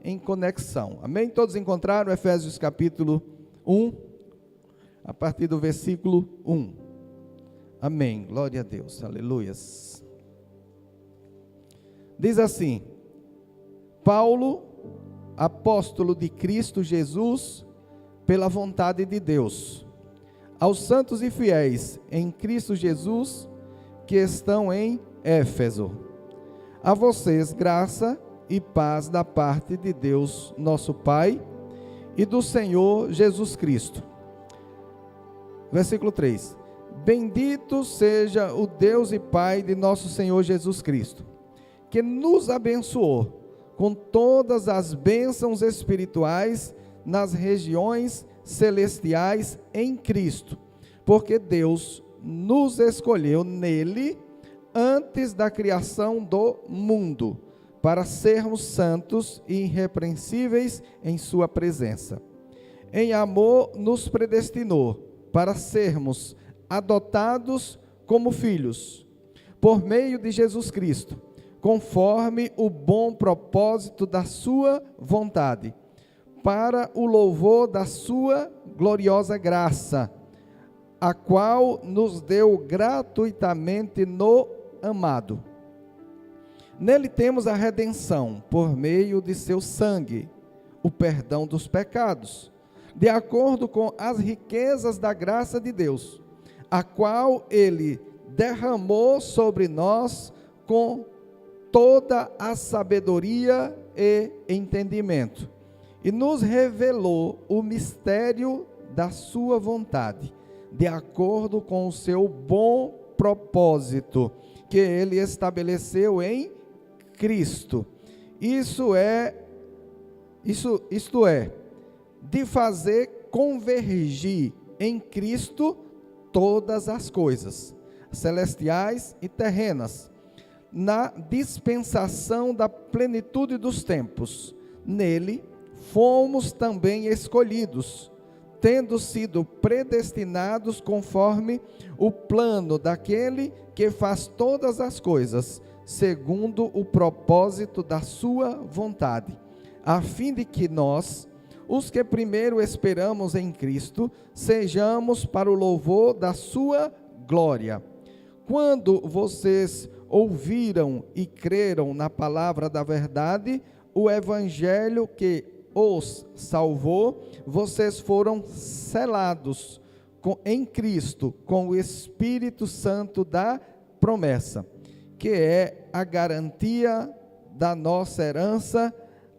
em conexão. Amém? Todos encontraram Efésios capítulo 1, a partir do versículo 1. Amém. Glória a Deus. Aleluias. Diz assim: Paulo, apóstolo de Cristo Jesus, pela vontade de Deus, aos santos e fiéis em Cristo Jesus, que estão em Éfeso. A vocês graça e paz da parte de Deus, nosso Pai, e do Senhor Jesus Cristo. Versículo 3. Bendito seja o Deus e Pai de nosso Senhor Jesus Cristo, que nos abençoou com todas as bênçãos espirituais nas regiões celestiais em Cristo, porque Deus nos escolheu nele antes da criação do mundo, para sermos santos e irrepreensíveis em sua presença. Em amor nos predestinou para sermos adotados como filhos, por meio de Jesus Cristo, conforme o bom propósito da sua vontade, para o louvor da sua gloriosa graça, a qual nos deu gratuitamente no amado. Nele temos a redenção, por meio de seu sangue, o perdão dos pecados, de acordo com as riquezas da graça de Deus, a qual ele derramou sobre nós com toda a sabedoria e entendimento, e nos revelou o mistério da sua vontade, de acordo com o seu bom propósito, que ele estabeleceu em Cristo. Isto é, de fazer convergir em Cristo todas as coisas, celestiais e terrenas, na dispensação da plenitude dos tempos. Nele fomos também escolhidos, tendo sido predestinados conforme o plano daquele que faz todas as coisas, segundo o propósito da sua vontade, a fim de que nós, os que primeiro esperamos em Cristo, sejamos para o louvor da sua glória. Quando vocês ouviram e creram na palavra da verdade, o evangelho que os salvou, vocês foram selados em Cristo com o Espírito Santo da promessa, que é a garantia da nossa herança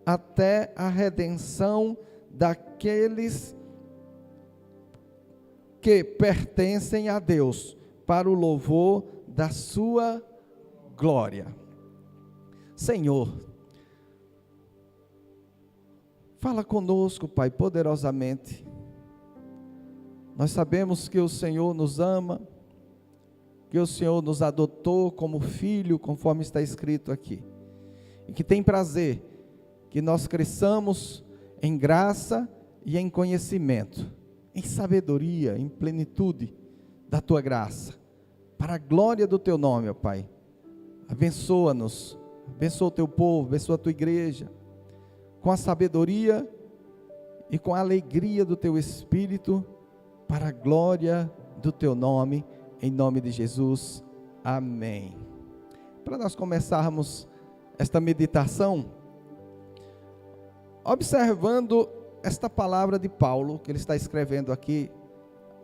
até a redenção daqueles que pertencem a Deus, para o louvor da sua glória. Senhor, fala conosco, Pai, poderosamente. Nós sabemos que o Senhor nos ama, que o Senhor nos adotou como filho, conforme está escrito aqui, e que tem prazer que nós cresçamos em graça e em conhecimento, em sabedoria, em plenitude da Tua graça, para a glória do Teu nome, ó Pai. Abençoa-nos, abençoa o Teu povo, abençoa a Tua igreja, com a sabedoria e com a alegria do Teu Espírito, para a glória do Teu nome, em nome de Jesus, amém. Para nós começarmos esta meditação, observando esta palavra de Paulo, que ele está escrevendo aqui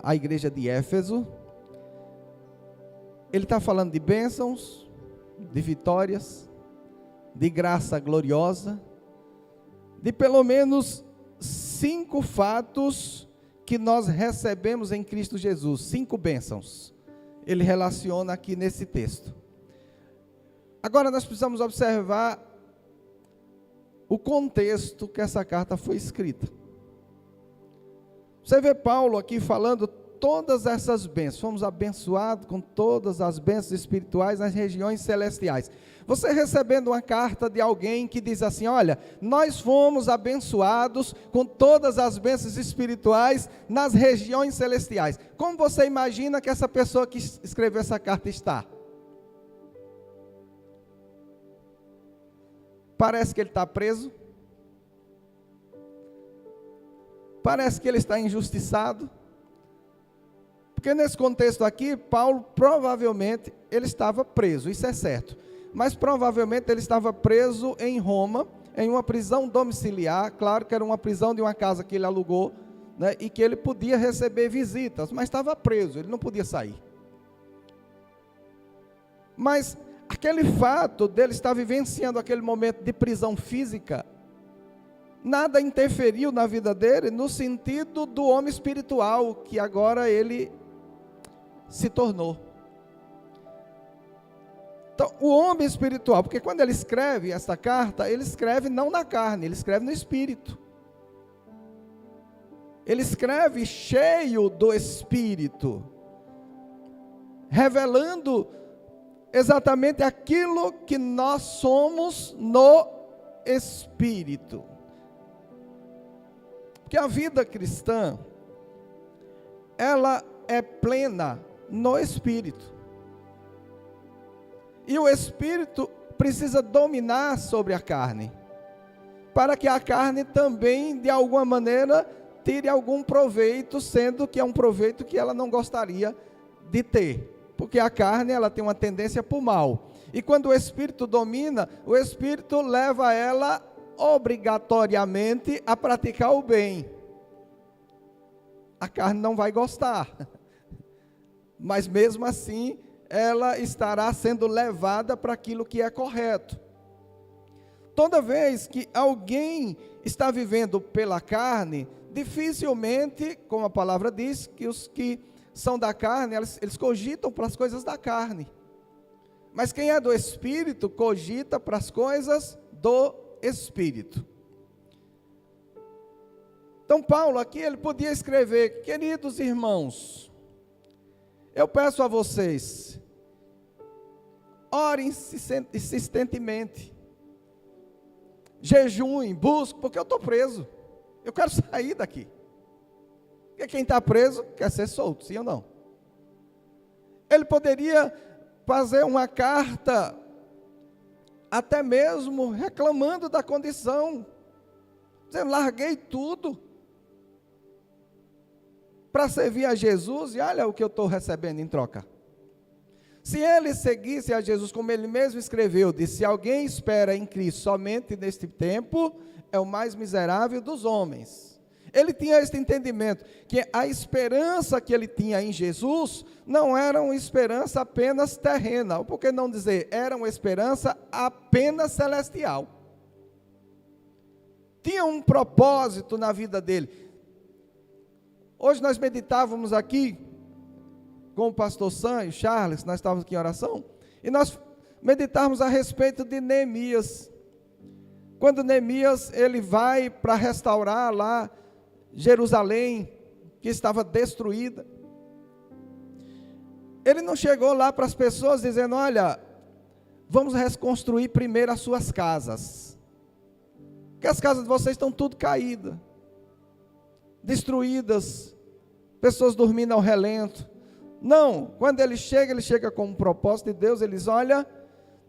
à igreja de Éfeso, ele está falando de bênçãos, de vitórias, de graça gloriosa, de pelo menos 5 fatos que nós recebemos em Cristo Jesus, 5 bênçãos, ele relaciona aqui nesse texto. Agora nós precisamos observar o contexto que essa carta foi escrita. Você vê Paulo aqui falando todas essas bênçãos, fomos abençoados com todas as bênçãos espirituais nas regiões celestiais. Você recebendo uma carta de alguém que diz assim: olha, nós fomos abençoados com todas as bênçãos espirituais nas regiões celestiais. Como você imagina que essa pessoa que escreveu essa carta está? Parece que ele está preso, Parece que ele está injustiçado. Porque nesse contexto aqui, Paulo provavelmente ele estava preso, isso é certo. Mas provavelmente ele estava preso em Roma, em uma prisão domiciliar. Claro que era uma prisão de uma casa que ele alugou, né, e que ele podia receber visitas, mas estava preso, ele não podia sair. Mas aquele fato dele estar vivenciando aquele momento de prisão física, nada interferiu na vida dele no sentido do homem espiritual que agora ele se tornou. Então, o homem espiritual, porque quando ele escreve essa carta, ele escreve não na carne, ele escreve no espírito. Ele escreve cheio do espírito, revelando exatamente aquilo que nós somos no espírito. Porque a vida cristã, ela é plena no espírito. E o espírito precisa dominar sobre a carne, para que a carne também, de alguma maneira, tire algum proveito, sendo que é um proveito que ela não gostaria de ter. Porque a carne, ela tem uma tendência para o mal. E quando o espírito domina, o espírito leva ela obrigatoriamente a praticar o bem. A carne não vai gostar, mas mesmo assim, ela estará sendo levada para aquilo que é correto. Toda vez que alguém está vivendo pela carne, dificilmente, como a palavra diz, que os que são da carne, eles cogitam para as coisas da carne. Mas quem é do Espírito, cogita para as coisas do Espírito. Então Paulo aqui, ele podia escrever: queridos irmãos, eu peço a vocês, orem insistentemente, jejuem, busquem, porque eu estou preso, eu quero sair daqui. Porque quem está preso quer ser solto, sim ou não? Ele poderia fazer uma carta, até mesmo reclamando da condição, dizendo: larguei tudo para servir a Jesus, e olha o que eu estou recebendo em troca. Se ele seguisse a Jesus, como ele mesmo escreveu, disse: se alguém espera em Cristo somente neste tempo, é o mais miserável dos homens. Ele tinha este entendimento, que a esperança que ele tinha em Jesus, não era uma esperança apenas terrena, ou por que não dizer, era uma esperança apenas celestial. Tinha um propósito na vida dele. Hoje nós meditávamos aqui, com o pastor Sam e o Charles, nós estávamos aqui em oração, e nós meditávamos a respeito de Neemias. Quando Neemias, ele vai para restaurar lá Jerusalém, que estava destruída, ele não chegou lá para as pessoas dizendo: olha, vamos reconstruir primeiro as suas casas, porque as casas de vocês estão tudo caídas, destruídas, pessoas dormindo ao relento. Não, quando ele chega com um propósito de Deus. Ele diz: olha,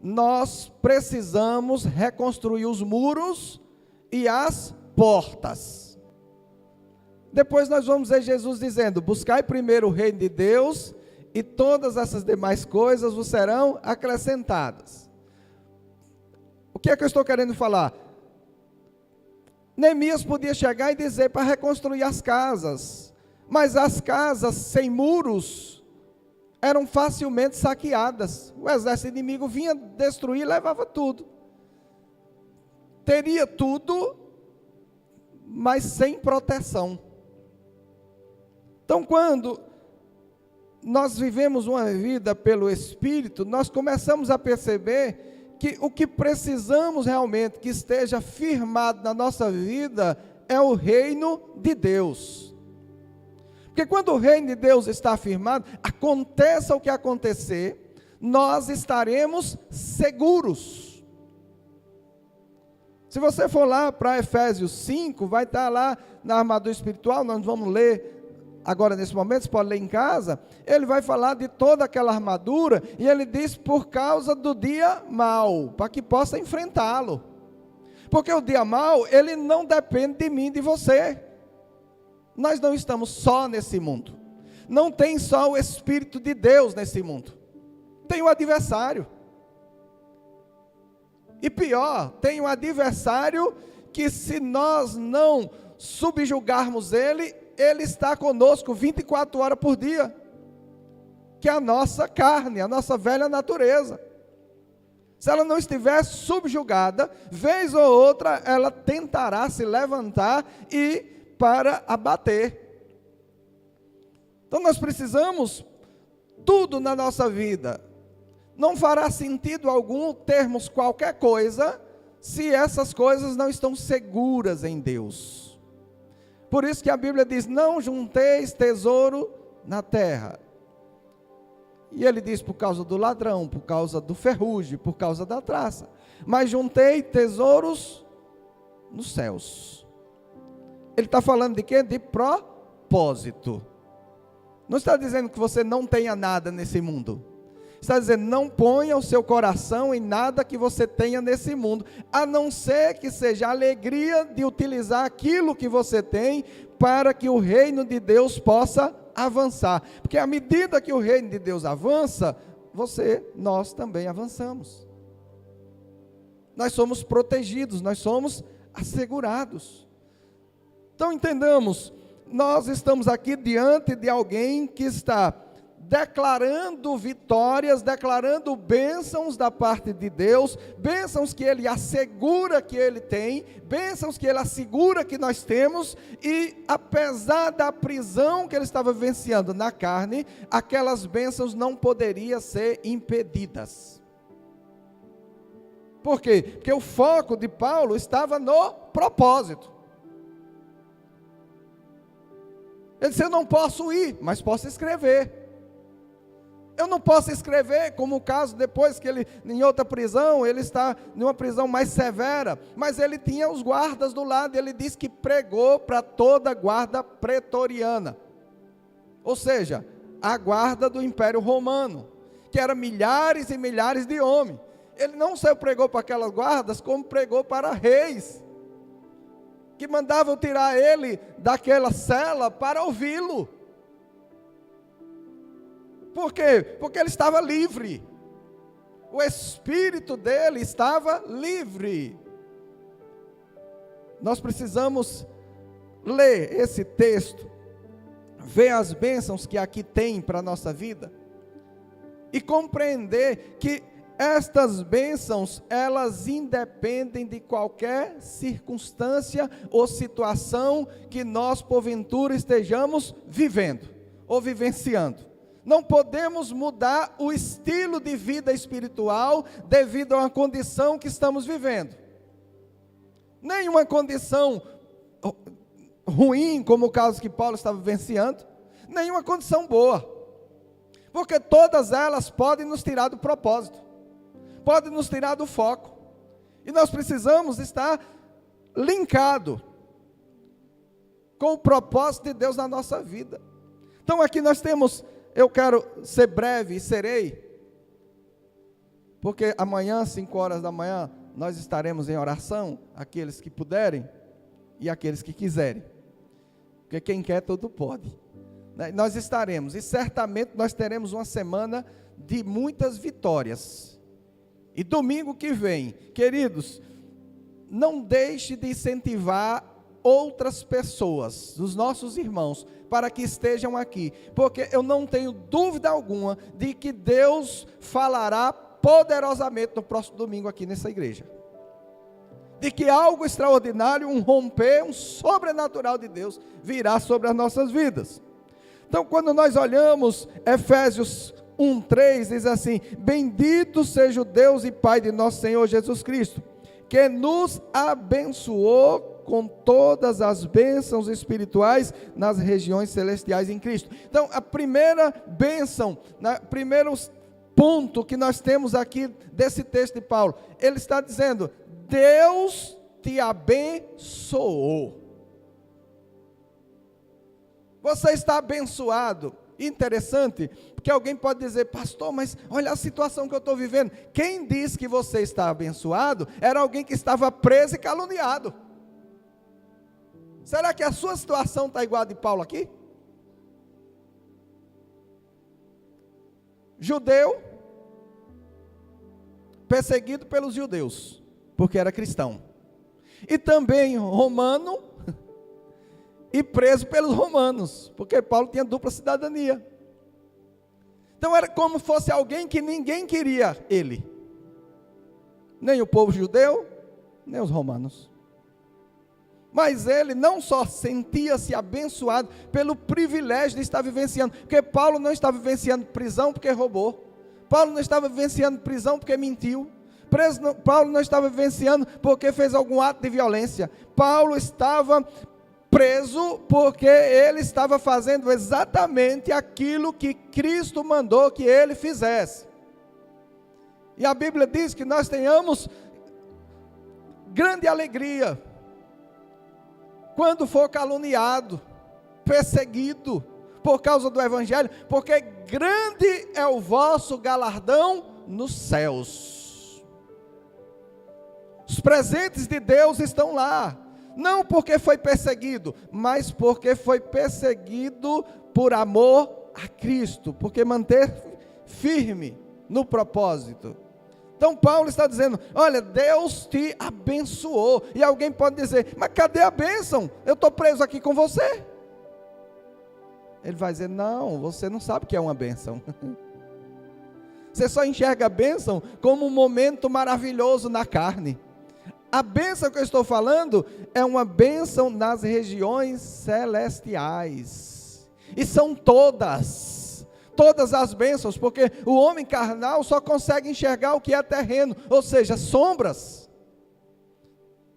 nós precisamos reconstruir os muros e as portas. Depois nós vamos ver Jesus dizendo: buscai primeiro o reino de Deus, e todas essas demais coisas vos serão acrescentadas. O que é que eu estou querendo falar? Neemias podia chegar e dizer para reconstruir as casas, mas as casas sem muros eram facilmente saqueadas. O exército inimigo vinha destruir e levava tudo. Teria tudo, mas sem proteção. Então, quando nós vivemos uma vida pelo Espírito, nós começamos a perceber que o que precisamos realmente que esteja firmado na nossa vida é o reino de Deus. Porque quando o reino de Deus está firmado, aconteça o que acontecer, nós estaremos seguros. Se você for lá para Efésios 5, vai estar lá na armadura espiritual, nós vamos ler agora nesse momento, você pode ler em casa, ele vai falar de toda aquela armadura, e ele diz: por causa do dia mau, para que possa enfrentá-lo. Porque o dia mau, ele não depende de mim, de você. Nós não estamos só nesse mundo. Não tem só o Espírito de Deus nesse mundo. Tem o adversário. E pior, tem um adversário que, se nós não subjugarmos ele, ele está conosco 24 horas por dia, que é a nossa carne, a nossa velha natureza. Se ela não estiver subjugada, vez ou outra, ela tentará se levantar e para abater. Então nós precisamos, tudo na nossa vida, não fará sentido algum termos qualquer coisa, se essas coisas não estão seguras em Deus. Por isso que a Bíblia diz, não junteis tesouro na terra. E ele diz, por causa do ladrão, por causa do ferrugem, por causa da traça. Mas juntei tesouros nos céus. Ele está falando de quê? De propósito. Não está dizendo que você não tenha nada nesse mundo. Está dizendo, não ponha o seu coração em nada que você tenha nesse mundo, a não ser que seja a alegria de utilizar aquilo que você tem, para que o reino de Deus possa avançar. Porque à medida que o reino de Deus avança, nós também avançamos. Nós somos protegidos, nós somos assegurados. Então entendamos, nós estamos aqui diante de alguém que está declarando vitórias, declarando bênçãos da parte de Deus, bênçãos que Ele assegura que Ele tem, bênçãos que Ele assegura que nós temos, e apesar da prisão que Ele estava vivenciando na carne, aquelas bênçãos não poderiam ser impedidas. Por quê? Porque o foco de Paulo estava no propósito. Ele disse, eu não posso ir, mas posso escrever. Eu não posso escrever, como o caso depois que ele, em outra prisão, ele está em uma prisão mais severa, mas ele tinha os guardas do lado, ele disse que pregou para toda a guarda pretoriana, ou seja, a guarda do Império Romano, que era milhares e milhares de homens. Ele não só pregou para aquelas guardas, como pregou para reis, que mandavam tirar ele daquela cela para ouvi-lo. Por quê? Porque ele estava livre. O espírito dele estava livre. Nós precisamos ler esse texto, ver as bênçãos que aqui tem para a nossa vida, e compreender que estas bênçãos, elas independem de qualquer circunstância ou situação que nós, porventura, estejamos vivendo ou vivenciando. Não podemos mudar o estilo de vida espiritual devido a uma condição que estamos vivendo. Nenhuma condição ruim, como o caso que Paulo estava vivenciando, nenhuma condição boa. Porque todas elas podem nos tirar do propósito, podem nos tirar do foco. E nós precisamos estar linkados com o propósito de Deus na nossa vida. Então aqui nós temos... Eu quero ser breve e serei, porque amanhã, 5 horas da manhã, nós estaremos em oração, aqueles que puderem e aqueles que quiserem, porque quem quer todo pode, né? Nós estaremos, e certamente nós teremos uma semana de muitas vitórias, e domingo que vem, queridos, não deixe de incentivar outras pessoas, os nossos irmãos, para que estejam aqui, porque eu não tenho dúvida alguma de que Deus falará poderosamente no próximo domingo aqui nessa igreja, de que algo extraordinário, um romper, um sobrenatural de Deus virá sobre as nossas vidas. Então quando nós olhamos Efésios 1:3, diz assim, bendito seja o Deus e Pai de nosso Senhor Jesus Cristo, que nos abençoou com todas as bênçãos espirituais nas regiões celestiais em Cristo. Então, a primeira bênção, primeiro ponto que nós temos aqui desse texto de Paulo, ele está dizendo, Deus te abençoou. Você está abençoado. Interessante, porque alguém pode dizer, pastor, mas olha a situação que eu estou vivendo. Quem diz que você está abençoado, era alguém que estava preso e caluniado. Será que a sua situação está igual a de Paulo aqui? Judeu, perseguido pelos judeus, porque era cristão. E também romano, e preso pelos romanos, porque Paulo tinha dupla cidadania. Então era como fosse alguém que ninguém queria ele. Nem o povo judeu, nem os romanos. Mas ele não só sentia-se abençoado pelo privilégio de estar vivenciando, porque Paulo não estava vivenciando prisão porque roubou, Paulo não estava vivenciando prisão porque mentiu, Paulo não estava vivenciando porque fez algum ato de violência, Paulo estava preso porque ele estava fazendo exatamente aquilo que Cristo mandou que ele fizesse. E a Bíblia diz que nós tenhamos grande alegria quando for caluniado, perseguido por causa do Evangelho, porque grande é o vosso galardão nos céus. Os presentes de Deus estão lá, não porque foi perseguido, mas porque foi perseguido por amor a Cristo, porque manter firme no propósito. Então Paulo está dizendo, olha, Deus te abençoou. E alguém pode dizer, mas cadê a bênção? Eu estou preso aqui com você. Ele vai dizer, não, você não sabe o que é uma bênção. Você só enxerga a bênção como um momento maravilhoso na carne. A bênção que eu estou falando é uma bênção nas regiões celestiais. E são todas as bênçãos, porque o homem carnal só consegue enxergar o que é terreno, ou seja, sombras.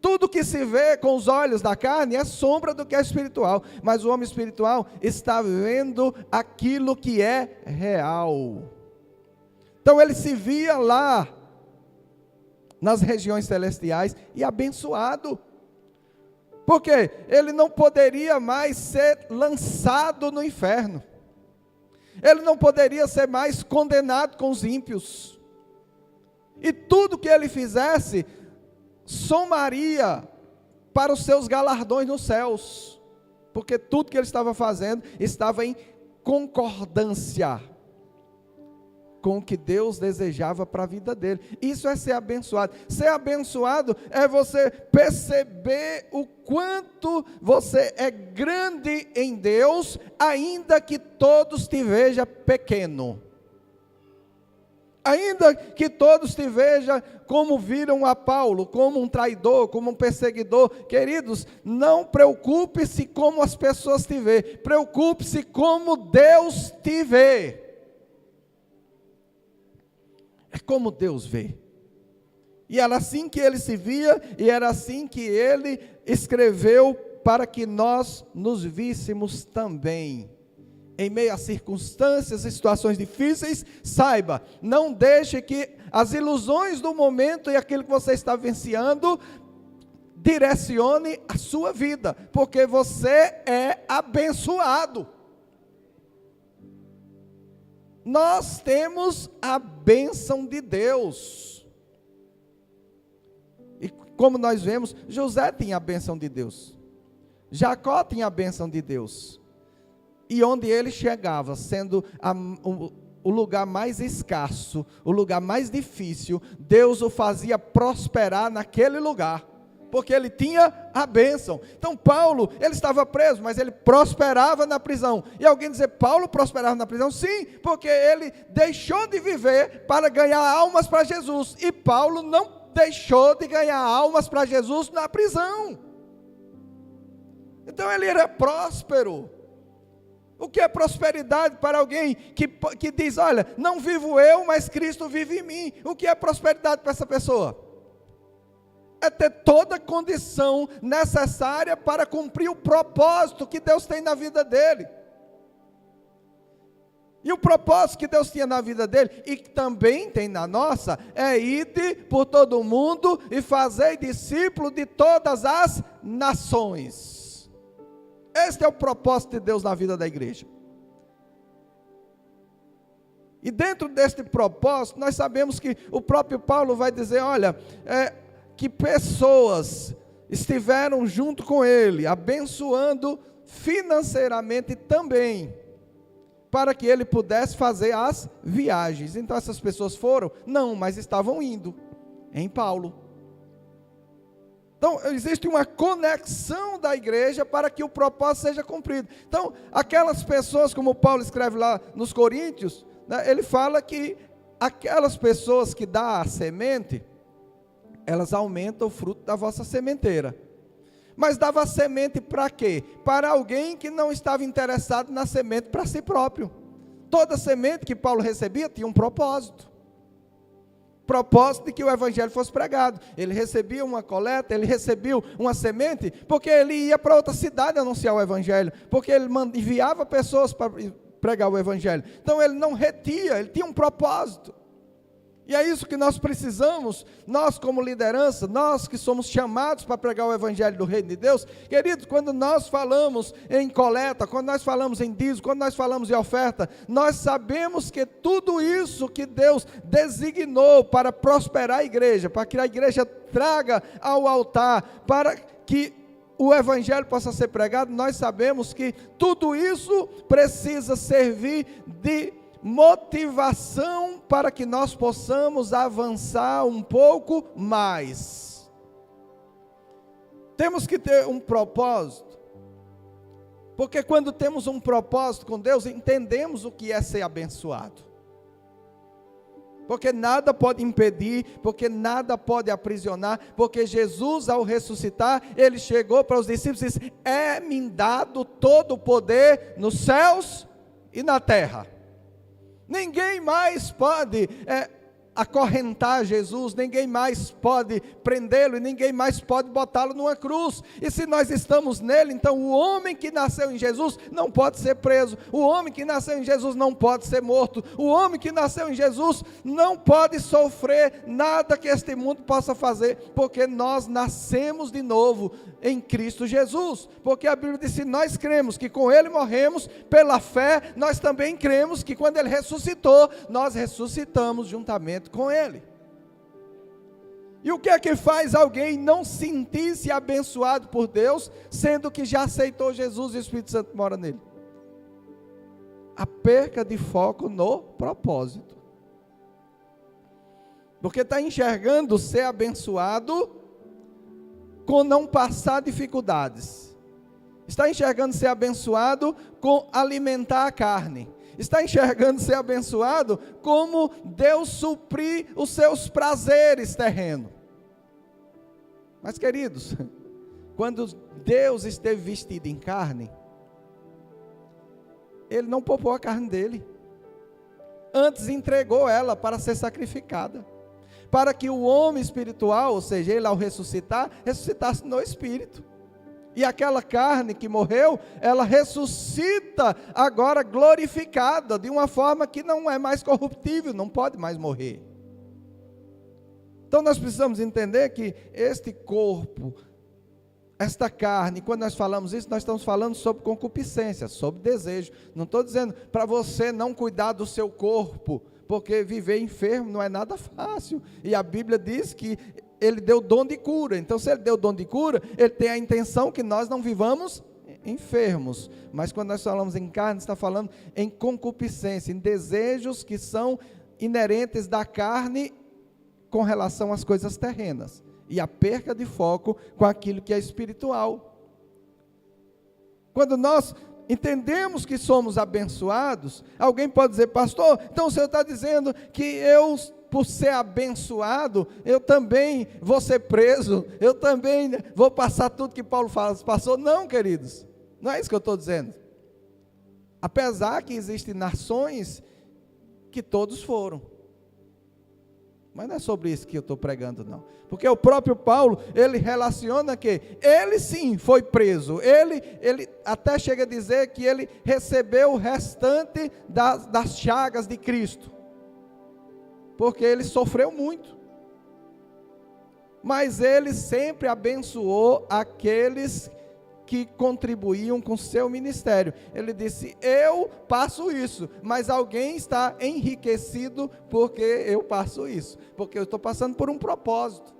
Tudo que se vê com os olhos da carne é sombra do que é espiritual, mas o homem espiritual está vendo aquilo que é real. Então ele se via lá, nas regiões celestiais, e abençoado, porque ele não poderia mais ser lançado no inferno. Ele não poderia ser mais condenado com os ímpios. E tudo que ele fizesse, somaria para os seus galardões nos céus. Porque tudo que ele estava fazendo, estava em concordância com o que Deus desejava para a vida dele. Isso é ser abençoado. Ser abençoado é você perceber o quanto você é grande em Deus, ainda que todos te vejam pequeno. Ainda que todos te vejam como viram a Paulo, como um traidor, como um perseguidor. Queridos, não preocupe-se como as pessoas te veem, preocupe-se como Deus te vê. É como Deus vê. E era assim que ele se via, e era assim que ele escreveu para que nós nos víssemos também. Em meio a circunstâncias e situações difíceis, saiba, não deixe que as ilusões do momento e aquilo que você está vivenciando direcione a sua vida, porque você é abençoado. Nós temos a bênção de Deus. E como nós vemos, José tinha a bênção de Deus. Jacó tinha a bênção de Deus. E onde ele chegava, sendo o lugar mais escasso, o lugar mais difícil, Deus o fazia prosperar naquele lugar, porque ele tinha a bênção. Então Paulo, ele estava preso, mas ele prosperava na prisão. E alguém dizer, Paulo prosperava na prisão? Sim, porque ele deixou de viver para ganhar almas para Jesus. E Paulo não deixou de ganhar almas para Jesus na prisão. Então ele era próspero. O que é prosperidade para alguém que diz, olha, não vivo eu, mas Cristo vive em mim? O que é prosperidade para essa pessoa? É ter toda a condição necessária para cumprir o propósito que Deus tem na vida dele. E o propósito que Deus tinha na vida dele, e que também tem na nossa, é ir por todo o mundo e fazer discípulo de todas as nações. Este é o propósito de Deus na vida da igreja. E dentro deste propósito, nós sabemos que o próprio Paulo vai dizer, olha, que pessoas estiveram junto com ele, abençoando financeiramente também, para que ele pudesse fazer as viagens. Então essas pessoas foram? Não, mas estavam indo em Paulo. Então existe uma conexão da igreja para que o propósito seja cumprido. Então aquelas pessoas, como Paulo escreve lá nos Coríntios, né, ele fala que aquelas pessoas que dão a semente, elas aumentam o fruto da vossa sementeira. Mas dava semente para quê? Para alguém que não estava interessado na semente para si próprio. Toda semente que Paulo recebia tinha um propósito. Propósito de que o evangelho fosse pregado. Ele recebia uma coleta, ele recebia uma semente, porque ele ia para outra cidade anunciar o evangelho, porque ele enviava pessoas para pregar o evangelho. Então ele não retia, ele tinha um propósito. E é isso que nós precisamos, nós como liderança, nós que somos chamados para pregar o evangelho do reino de Deus. Queridos, quando nós falamos em coleta, quando nós falamos em dízimo, quando nós falamos em oferta, nós sabemos que tudo isso que Deus designou para prosperar a igreja, para que a igreja traga ao altar, para que o evangelho possa ser pregado, nós sabemos que tudo isso precisa servir de motivação para que nós possamos avançar um pouco mais. Temos que ter um propósito, porque quando temos um propósito com Deus, entendemos o que é ser abençoado. Porque nada pode impedir, porque nada pode aprisionar, porque Jesus, ao ressuscitar, ele chegou para os discípulos e disse: é-me dado todo o poder nos céus e na terra. Ninguém mais pode acorrentar Jesus, ninguém mais pode prendê-lo, e ninguém mais pode botá-lo numa cruz. E se nós estamos nele, então o homem que nasceu em Jesus não pode ser preso, o homem que nasceu em Jesus não pode ser morto, o homem que nasceu em Jesus não pode sofrer nada que este mundo possa fazer, porque nós nascemos de novo em Cristo Jesus, porque a Bíblia diz: se nós cremos que com ele morremos, pela fé, nós também cremos que quando ele ressuscitou, nós ressuscitamos juntamente com ele. E o que é que faz alguém não sentir-se abençoado por Deus, sendo que já aceitou Jesus e o Espírito Santo mora nele? A perca de foco no propósito. Porque está enxergando ser abençoado com não passar dificuldades. Está enxergando ser abençoado com alimentar a carne. Está enxergando ser abençoado como Deus suprir os seus prazeres terrenos. Mas, queridos, quando Deus esteve vestido em carne, ele não poupou a carne dele. Antes entregou ela para ser sacrificada, para que o homem espiritual, ou seja, ele ao ressuscitar, ressuscitasse no espírito. E aquela carne que morreu, ela ressuscita agora glorificada, de uma forma que não é mais corruptível, não pode mais morrer. Então nós precisamos entender que este corpo, esta carne, quando nós falamos isso, nós estamos falando sobre concupiscência, sobre desejo. Não estou dizendo para você não cuidar do seu corpo, porque viver enfermo não é nada fácil. E a Bíblia diz que ele deu dom de cura. Então, se ele deu dom de cura, ele tem a intenção que nós não vivamos enfermos. Mas quando nós falamos em carne, está falando em concupiscência, em desejos que são inerentes da carne com relação às coisas terrenas. E a perca de foco com aquilo que é espiritual. Quando nós entendemos que somos abençoados, alguém pode dizer: pastor, então o senhor está dizendo que eu, por ser abençoado, eu também vou ser preso, eu também vou passar tudo que Paulo passou? Não, queridos, não é isso que eu estou dizendo. Apesar que existem nações que todos foram, mas não é sobre isso que eu estou pregando, não. Porque o próprio Paulo, ele relaciona que ele sim foi preso, ele até chega a dizer que ele recebeu o restante das chagas de Cristo, porque ele sofreu muito, mas ele sempre abençoou aqueles que contribuíam com o seu ministério. Ele disse: eu passo isso, mas alguém está enriquecido porque eu passo isso, porque eu estou passando por um propósito.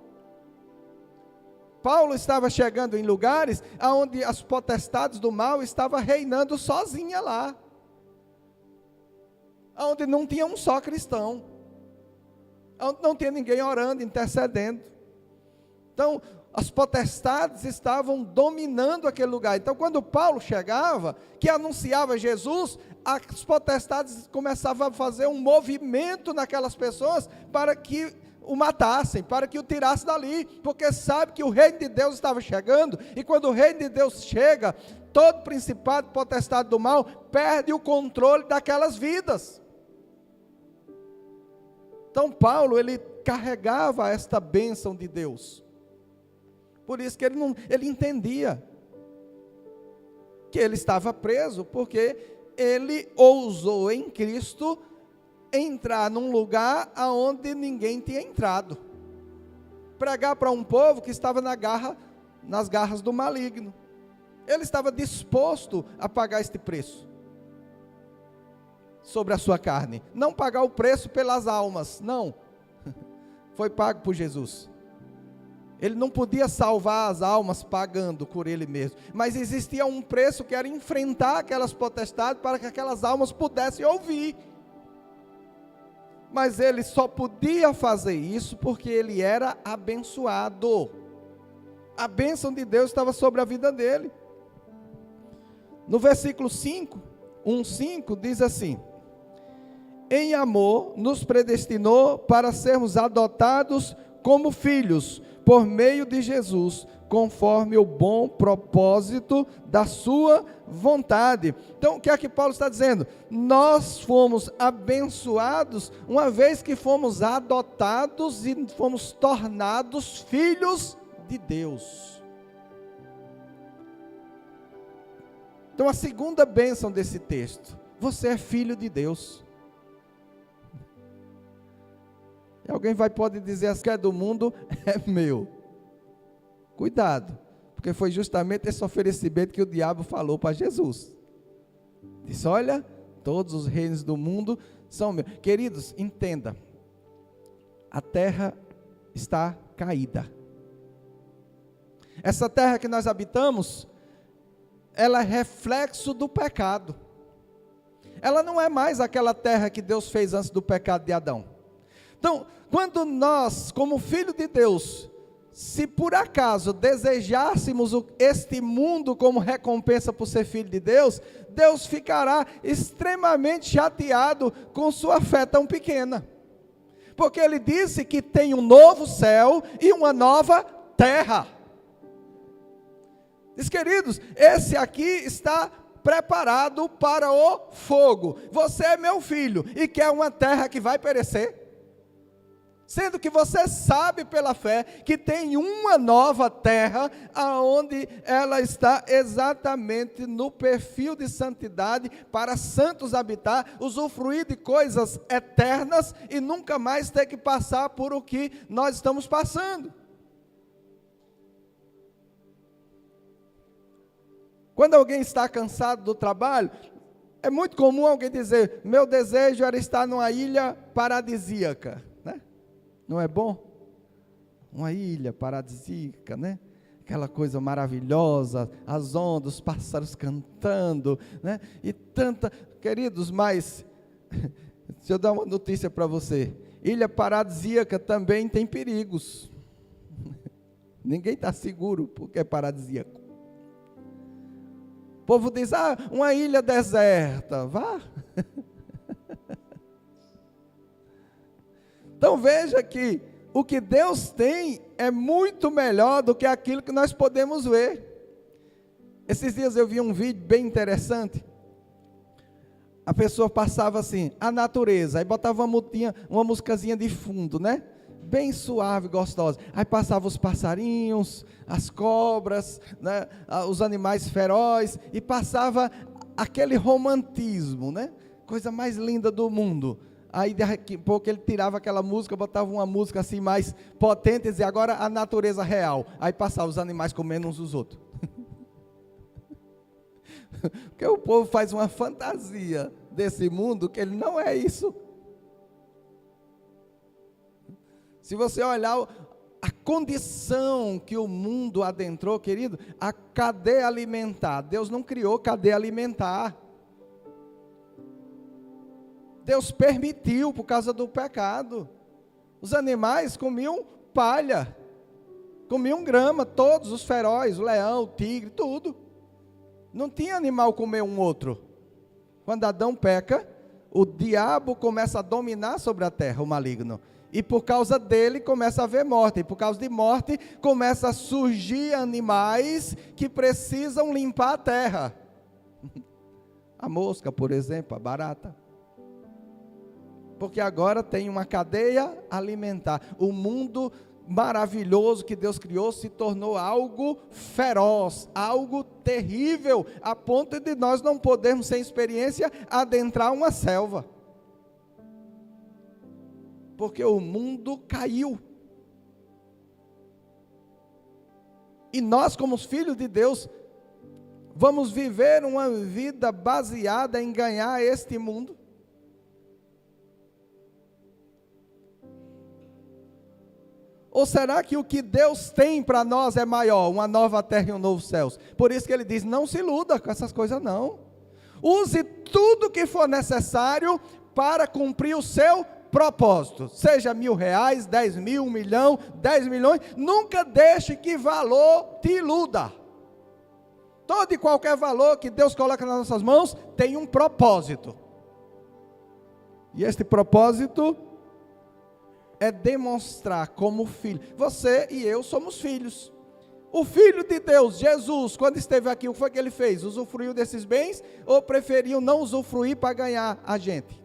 Paulo estava chegando em lugares onde as potestades do mal estavam reinando sozinha lá, onde não tinha um só cristão, onde não tinha ninguém orando, intercedendo. Então, as potestades estavam dominando aquele lugar. Então, quando Paulo chegava, que anunciava Jesus, as potestades começavam a fazer um movimento naquelas pessoas para que o matassem, para que o tirassem dali, porque sabe que o reino de Deus estava chegando, e quando o reino de Deus chega, todo principado, potestade do mal, perde o controle daquelas vidas. Então Paulo, ele carregava esta bênção de Deus, por isso que ele entendia que ele estava preso, porque ele ousou em Cristo entrar num lugar aonde ninguém tinha entrado, pregar para um povo que estava nas garras do maligno. Ele estava disposto a pagar este preço sobre a sua carne, não pagar o preço pelas almas, não, foi pago por Jesus. Ele não podia salvar as almas pagando por ele mesmo, mas existia um preço que era enfrentar aquelas potestades para que aquelas almas pudessem ouvir. Mas ele só podia fazer isso porque ele era abençoado. A bênção de Deus estava sobre a vida dele. No versículo 1:5 diz assim: em amor nos predestinou para sermos adotados como filhos, por meio de Jesus, conforme o bom propósito da sua vontade. Então, o que é que Paulo está dizendo? Nós fomos abençoados, uma vez que fomos adotados e fomos tornados filhos de Deus. Então, a segunda bênção desse texto: você é filho de Deus. E alguém pode dizer que é do mundo, é meu. Cuidado, porque foi justamente esse oferecimento que o diabo falou para Jesus. Disse: olha, todos os reinos do mundo são meus. Queridos, entenda, a terra está caída. Essa terra que nós habitamos, ela é reflexo do pecado. Ela não é mais aquela terra que Deus fez antes do pecado de Adão. Então, quando nós, como filho de Deus, se por acaso desejássemos este mundo como recompensa por ser filho de Deus, Deus ficará extremamente chateado com sua fé tão pequena, porque Ele disse que tem um novo céu e uma nova terra. Diz, queridos, esse aqui está preparado para o fogo. Você é meu filho e quer uma terra que vai perecer? Sendo que você sabe pela fé que tem uma nova terra, aonde ela está exatamente no perfil de santidade, para santos habitar, usufruir de coisas eternas e nunca mais ter que passar por o que nós estamos passando. Quando alguém está cansado do trabalho, é muito comum alguém dizer: meu desejo era estar numa ilha paradisíaca. Não é bom? Uma ilha paradisíaca, né? Aquela coisa maravilhosa, as ondas, os pássaros cantando, né? E tanta... Queridos, mas deixa eu dar uma notícia para você: ilha paradisíaca também tem perigos. Ninguém está seguro porque é paradisíaco. O povo diz: uma ilha deserta, vá. Então veja que o que Deus tem é muito melhor do que aquilo que nós podemos ver. Esses dias eu vi um vídeo bem interessante. A pessoa passava assim, a natureza, aí botava uma musicazinha de fundo, né? Bem suave, gostosa. Aí passava os passarinhos, as cobras, né? Os animais ferozes, e passava aquele romantismo, né? Coisa mais linda do mundo. Aí daqui a pouco ele tirava aquela música, botava uma música assim mais potente e dizia: agora a natureza real. Aí passava os animais comendo uns dos outros. Porque o povo faz uma fantasia desse mundo que ele não é isso. Se você olhar a condição que o mundo adentrou, querido? A cadeia alimentar. Deus não criou cadeia alimentar. Deus permitiu por causa do pecado. Os animais comiam palha, comiam grama, todos os ferozes, o leão, o tigre, tudo. Não tinha animal comer um outro. Quando Adão peca, o diabo começa a dominar sobre a terra, o maligno. E por causa dele começa a haver morte. E por causa de morte começa a surgir animais que precisam limpar a terra. A mosca, por exemplo, a barata. Porque agora tem uma cadeia alimentar. O mundo maravilhoso que Deus criou se tornou algo feroz, algo terrível, a ponto de nós não podermos, sem experiência, adentrar uma selva. Porque o mundo caiu. E nós, como filhos de Deus, vamos viver uma vida baseada em ganhar este mundo. Ou será que o que Deus tem para nós é maior, uma nova terra e um novo céu? Por isso que ele diz, não se iluda com essas coisas não. Use tudo que for necessário para cumprir o seu propósito. Seja R$1.000, 10 mil, 1 milhão, 10 milhões. Nunca deixe que valor te iluda. Todo e qualquer valor que Deus coloca nas nossas mãos tem um propósito. E este propósito é demonstrar como filho. Você e eu somos filhos. O Filho de Deus, Jesus, quando esteve aqui, o que foi que ele fez? Usufruiu desses bens ou preferiu não usufruir para ganhar a gente?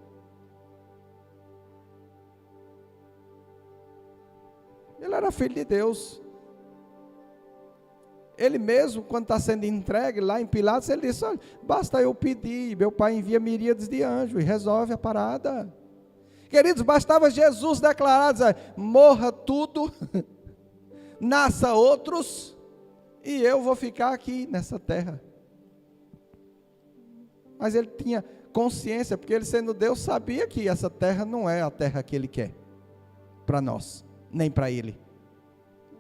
Ele era filho de Deus. Ele mesmo, quando está sendo entregue lá em Pilatos, ele disse, olha, basta eu pedir, meu pai envia miríades de anjos e resolve a parada. Queridos, bastava Jesus declarar, dizer, morra tudo, nasça outros, e eu vou ficar aqui nessa terra. Mas ele tinha consciência, porque ele sendo Deus, sabia que essa terra não é a terra que ele quer, para nós, nem para ele.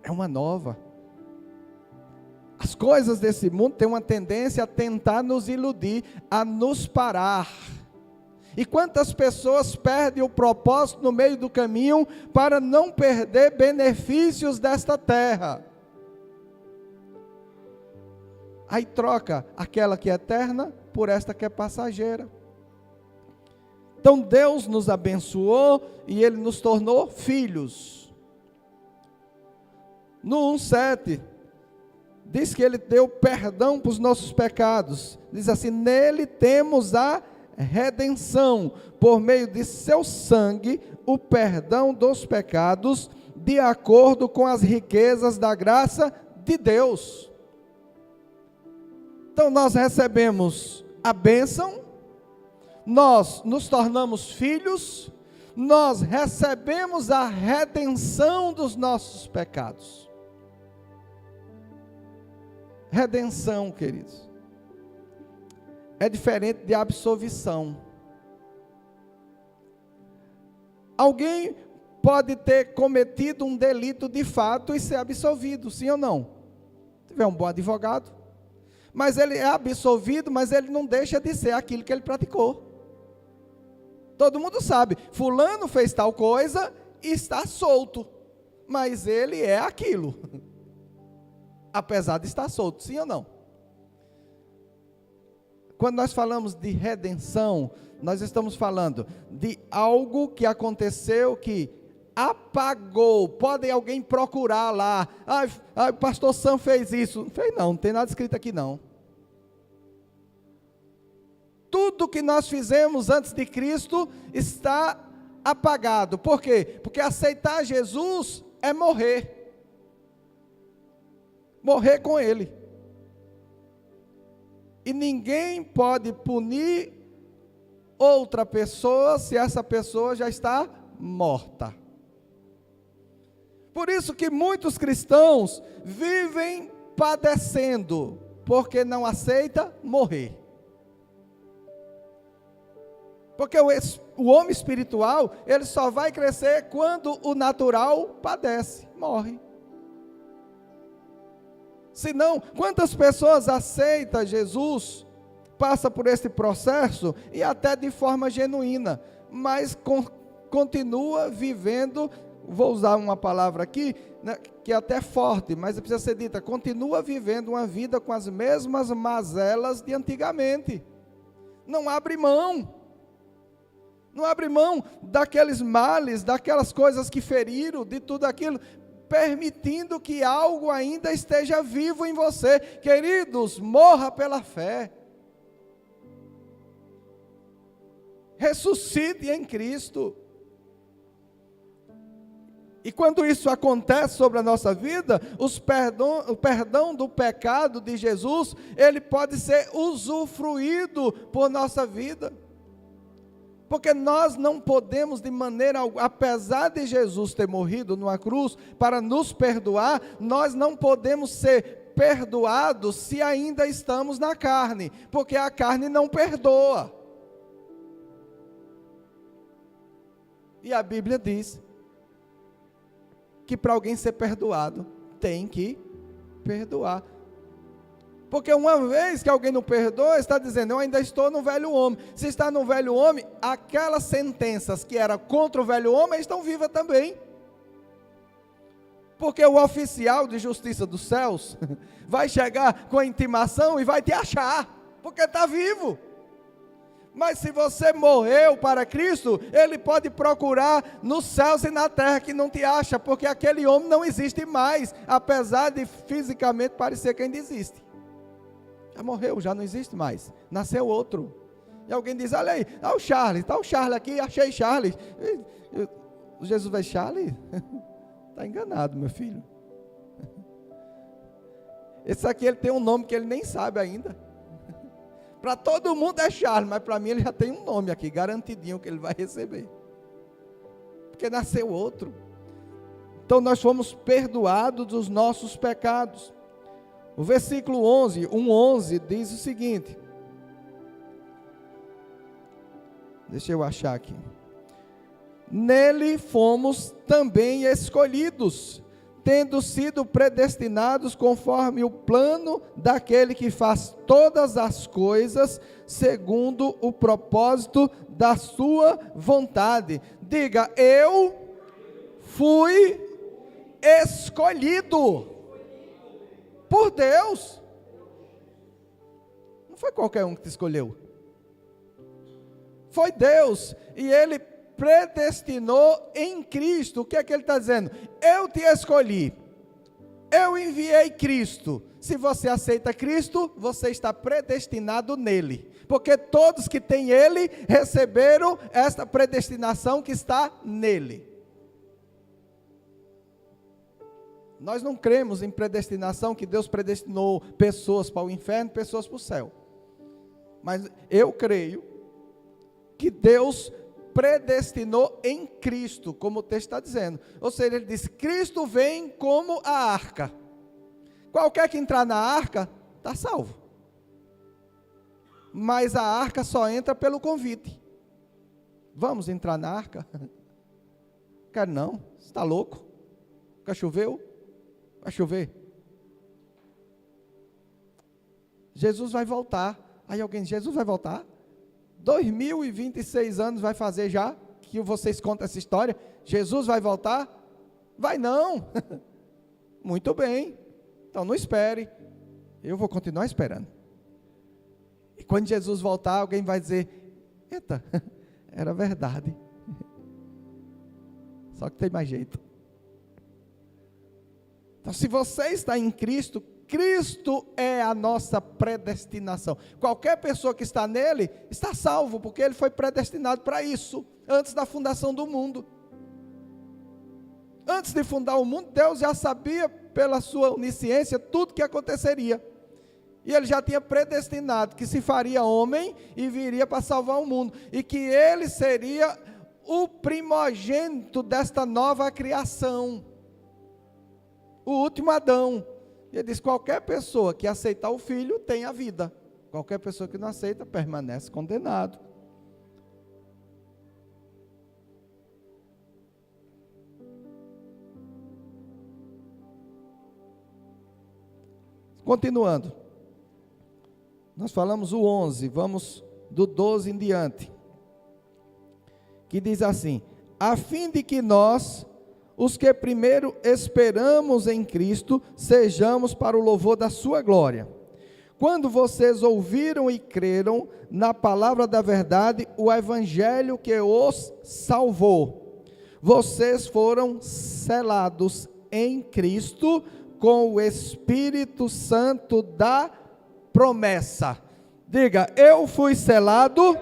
É uma nova. As coisas desse mundo têm uma tendência a tentar nos iludir, a nos parar. E quantas pessoas perdem o propósito no meio do caminho para não perder benefícios desta terra? Aí troca aquela que é eterna por esta que é passageira. Então Deus nos abençoou e Ele nos tornou filhos. No 1:7 diz que Ele deu perdão para os nossos pecados. Diz assim, nele temos a redenção, por meio de seu sangue, o perdão dos pecados, de acordo com as riquezas da graça de Deus. Então nós recebemos a bênção, nós nos tornamos filhos, nós recebemos a redenção dos nossos pecados. Redenção, queridos, é diferente de absolvição. Alguém pode ter cometido um delito de fato e ser absolvido, sim ou não? Se tiver um bom advogado. Mas ele é absolvido, mas ele não deixa de ser aquilo que ele praticou. Todo mundo sabe, fulano fez tal coisa e está solto, mas ele é aquilo. Apesar de estar solto, sim ou não? Quando nós falamos de redenção, nós estamos falando de algo que aconteceu que apagou. Pode alguém procurar lá. O pastor Sam fez isso. Não fez não tem nada escrito aqui não. Tudo que nós fizemos antes de Cristo está apagado. Por quê? Porque aceitar Jesus é morrer. Morrer com Ele. E ninguém pode punir outra pessoa se essa pessoa já está morta. Por isso que muitos cristãos vivem padecendo, porque não aceita morrer. Porque o homem espiritual, ele só vai crescer quando o natural padece, morre. Senão, quantas pessoas aceitam Jesus, passa por esse processo e até de forma genuína, mas continua vivendo, vou usar uma palavra aqui, né, que é até forte, mas precisa ser dita, continua vivendo uma vida com as mesmas mazelas de antigamente. Não abre mão. Não abre mão daqueles males, daquelas coisas que feriram, de tudo aquilo, permitindo que algo ainda esteja vivo em você. Queridos, morra pela fé. Ressuscite em Cristo. E quando isso acontece sobre a nossa vida, o perdão do pecado de Jesus, ele pode ser usufruído por nossa vida. Porque nós não podemos de maneira alguma, apesar de Jesus ter morrido numa cruz para nos perdoar, nós não podemos ser perdoados se ainda estamos na carne, porque a carne não perdoa. E a Bíblia diz que para alguém ser perdoado, tem que perdoar. Porque uma vez que alguém não perdoa, está dizendo, eu ainda estou no velho homem. Se está no velho homem, aquelas sentenças que eram contra o velho homem estão vivas também. Porque o oficial de justiça dos céus vai chegar com a intimação e vai te achar, porque está vivo. Mas se você morreu para Cristo, Ele pode procurar nos céus e na terra que não te acha, porque aquele homem não existe mais, apesar de fisicamente parecer que ainda existe. Já morreu, já não existe mais, nasceu outro. E alguém diz, olha aí, está o Charles aqui, achei Charles. Jesus vai, Charles? Está enganado, meu filho. Esse aqui ele tem um nome que ele nem sabe ainda. Para todo mundo é Charles, mas para mim ele já tem um nome aqui, garantidinho que ele vai receber. Porque nasceu outro. Então nós fomos perdoados dos nossos pecados. O versículo 11 diz o seguinte. Deixa eu achar aqui. Nele fomos também escolhidos, tendo sido predestinados conforme o plano daquele que faz todas as coisas segundo o propósito da sua vontade. Diga, eu fui escolhido por Deus. Não foi qualquer um que te escolheu. Foi Deus. E Ele predestinou em Cristo. O que é que Ele está dizendo? Eu te escolhi. Eu enviei Cristo. Se você aceita Cristo, você está predestinado nele. Porque todos que têm Ele receberam esta predestinação que está nele. Nós não cremos em predestinação, que Deus predestinou pessoas para o inferno, pessoas para o céu. Mas eu creio que Deus predestinou em Cristo, como o texto está dizendo. Ou seja, ele diz, Cristo vem como a arca. Qualquer que entrar na arca, está salvo. Mas a arca só entra pelo convite. Vamos entrar na arca? Quero não, você está louco? Nunca choveu? Vai chover. Jesus vai voltar. Aí alguém diz, Jesus vai voltar? 2026 anos vai fazer já, que vocês contam essa história. Jesus vai voltar? Vai não. Muito bem. Então não espere. Eu vou continuar esperando. E quando Jesus voltar, alguém vai dizer, eita, era verdade. Só que tem mais jeito. Então, se você está em Cristo, Cristo é a nossa predestinação. Qualquer pessoa que está nele, está salvo, porque ele foi predestinado para isso, antes da fundação do mundo. Antes de fundar o mundo, Deus já sabia, pela sua onisciência, tudo que aconteceria. E ele já tinha predestinado que se faria homem e viria para salvar o mundo. E que ele seria o primogênito desta nova criação. O último Adão. E ele diz, qualquer pessoa que aceitar o Filho tem a vida. Qualquer pessoa que não aceita permanece condenado. Continuando. Nós falamos o 11, vamos do 12 em diante. Que diz assim: a fim de que nós, os que primeiro esperamos em Cristo, sejamos para o louvor da sua glória. Quando vocês ouviram e creram na palavra da verdade, o evangelho que os salvou, vocês foram selados em Cristo com o Espírito Santo da promessa. Diga: eu fui selado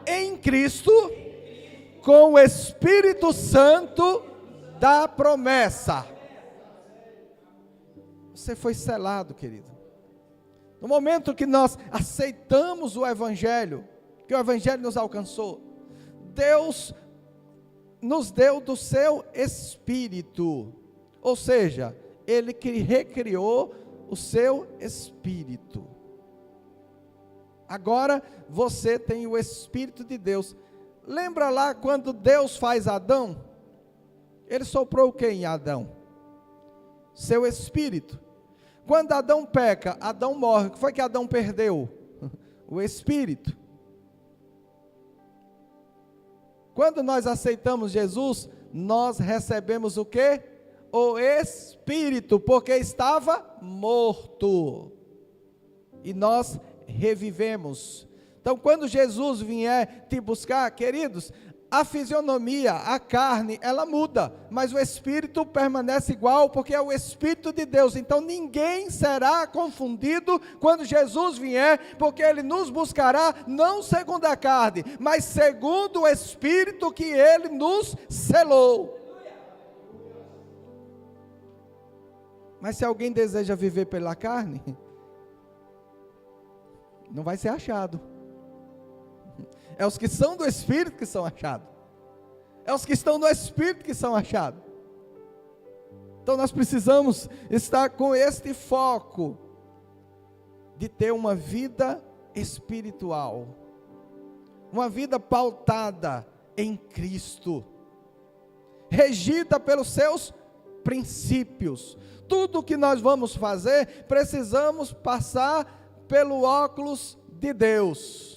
em Cristo com o Espírito Santo da promessa. Você foi selado, querido. No momento que nós aceitamos o Evangelho, que o Evangelho nos alcançou, Deus nos deu do seu Espírito, ou seja, Ele recriou o seu Espírito. Agora você tem o Espírito de Deus. Lembra lá quando Deus faz Adão? Ele soprou o que em Adão? Seu Espírito. Quando Adão peca, Adão morre. O que foi que Adão perdeu? O Espírito. Quando nós aceitamos Jesus, nós recebemos o quê? O Espírito, porque estava morto. E nós revivemos. Então, quando Jesus vier te buscar, queridos, a fisionomia, a carne, ela muda, mas o Espírito permanece igual, porque é o Espírito de Deus. Então ninguém será confundido quando Jesus vier, porque Ele nos buscará, não segundo a carne, mas segundo o Espírito que Ele nos selou. Mas se alguém deseja viver pela carne, não vai ser achado. É os que são do Espírito que são achados. É os que estão no Espírito que são achados. Então nós precisamos estar com este foco de ter uma vida espiritual, uma vida pautada em Cristo, regida pelos seus princípios. Tudo que nós vamos fazer, precisamos passar pelo óculos de Deus.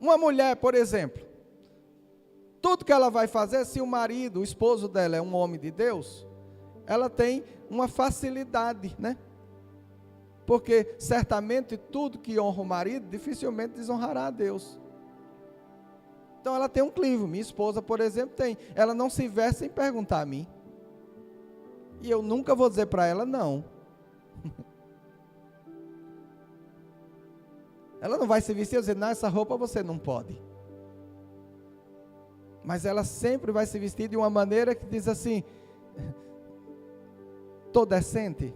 Uma mulher, por exemplo, tudo que ela vai fazer, se o marido, o esposo dela é um homem de Deus, ela tem uma facilidade, né? Porque certamente tudo que honra o marido, dificilmente desonrará a Deus. Então ela tem um clivo. Minha esposa, por exemplo, tem. Ela não se veste sem perguntar a mim. E eu nunca vou dizer para ela não. Ela não vai se vestir e dizer, não, essa roupa você não pode. Mas ela sempre vai se vestir de uma maneira que diz assim, estou decente.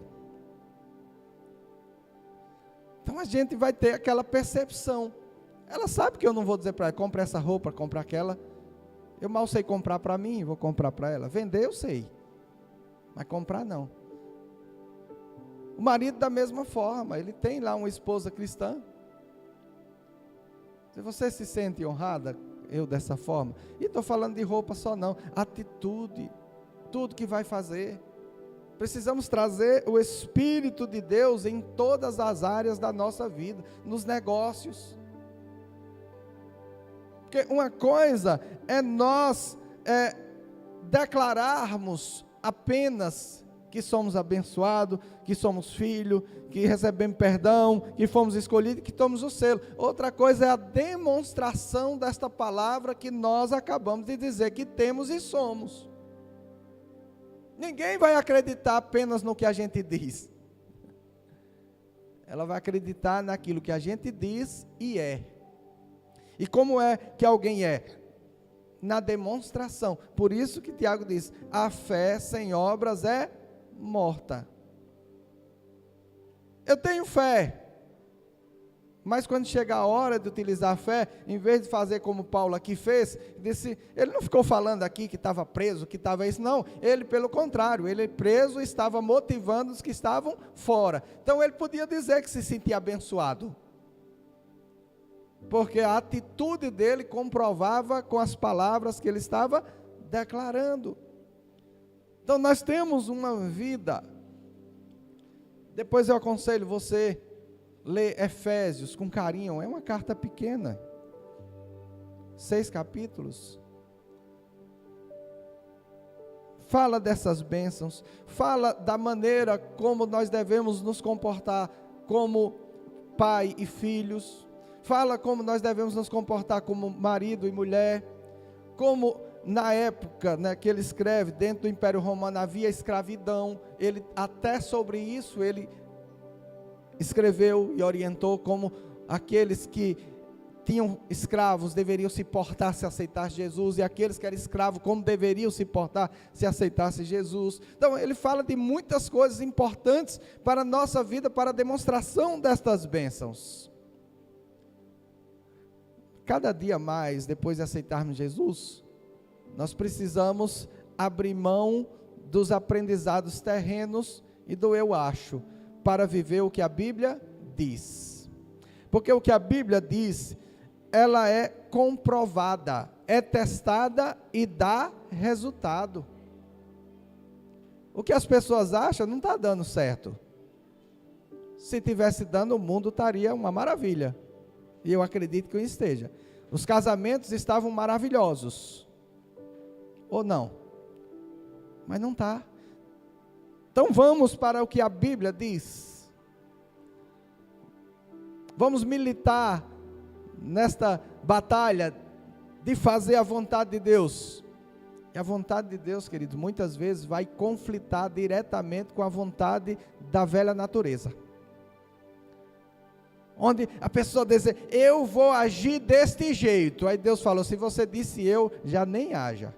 Então a gente vai ter aquela percepção. Ela sabe que eu não vou dizer para ela, compra essa roupa, compra aquela. Eu mal sei comprar para mim, vou comprar para ela. Vender eu sei, mas comprar não. O marido da mesma forma, ele tem lá uma esposa cristã. Se você se sente honrada, eu dessa forma, e estou falando de roupa só não, atitude, tudo que vai fazer, precisamos trazer o Espírito de Deus em todas as áreas da nossa vida, nos negócios, porque uma coisa é nós declararmos apenas que somos abençoados, que somos filhos, que recebemos perdão, que fomos escolhidos, que tomamos o selo. Outra coisa é a demonstração desta palavra que nós acabamos de dizer que temos e somos. Ninguém vai acreditar apenas no que a gente diz. Ela vai acreditar naquilo que a gente diz e é. E como é que alguém é? Na demonstração. Por isso que Tiago diz, a fé sem obras é morta. Eu tenho fé, mas quando chega a hora de utilizar a fé, em vez de fazer como Paulo aqui fez, ele não ficou falando aqui que estava preso, que estava isso, não, ele pelo contrário, ele preso estava motivando os que estavam fora. Então ele podia dizer que se sentia abençoado, porque a atitude dele comprovava com as palavras que ele estava declarando. Então nós temos uma vida. Depois eu aconselho você ler Efésios com carinho, é uma carta pequena, 6 capítulos. Fala dessas bênçãos, fala da maneira como nós devemos nos comportar como pai e filhos, fala como nós devemos nos comportar como marido e mulher, como na época, né, que ele escreve, dentro do Império Romano havia escravidão, ele até sobre isso ele escreveu e orientou como aqueles que tinham escravos deveriam se portar se aceitasse Jesus, e aqueles que eram escravos como deveriam se portar se aceitasse Jesus. Então ele fala de muitas coisas importantes para a nossa vida, para a demonstração destas bênçãos. Cada dia mais, depois de aceitarmos Jesus, nós precisamos abrir mão dos aprendizados terrenos e do eu acho, para viver o que a Bíblia diz. Porque o que a Bíblia diz, ela é comprovada, é testada e dá resultado. O que as pessoas acham não está dando certo. Se tivesse dando, o mundo estaria uma maravilha. E eu acredito que o esteja. Os casamentos estavam maravilhosos. Ou não? Mas não está. Então vamos para o que a Bíblia diz. Vamos militar nesta batalha de fazer a vontade de Deus. E a vontade de Deus, queridos, muitas vezes vai conflitar diretamente com a vontade da velha natureza. Onde a pessoa diz, eu vou agir deste jeito. Aí Deus falou, se você disse eu, já nem haja.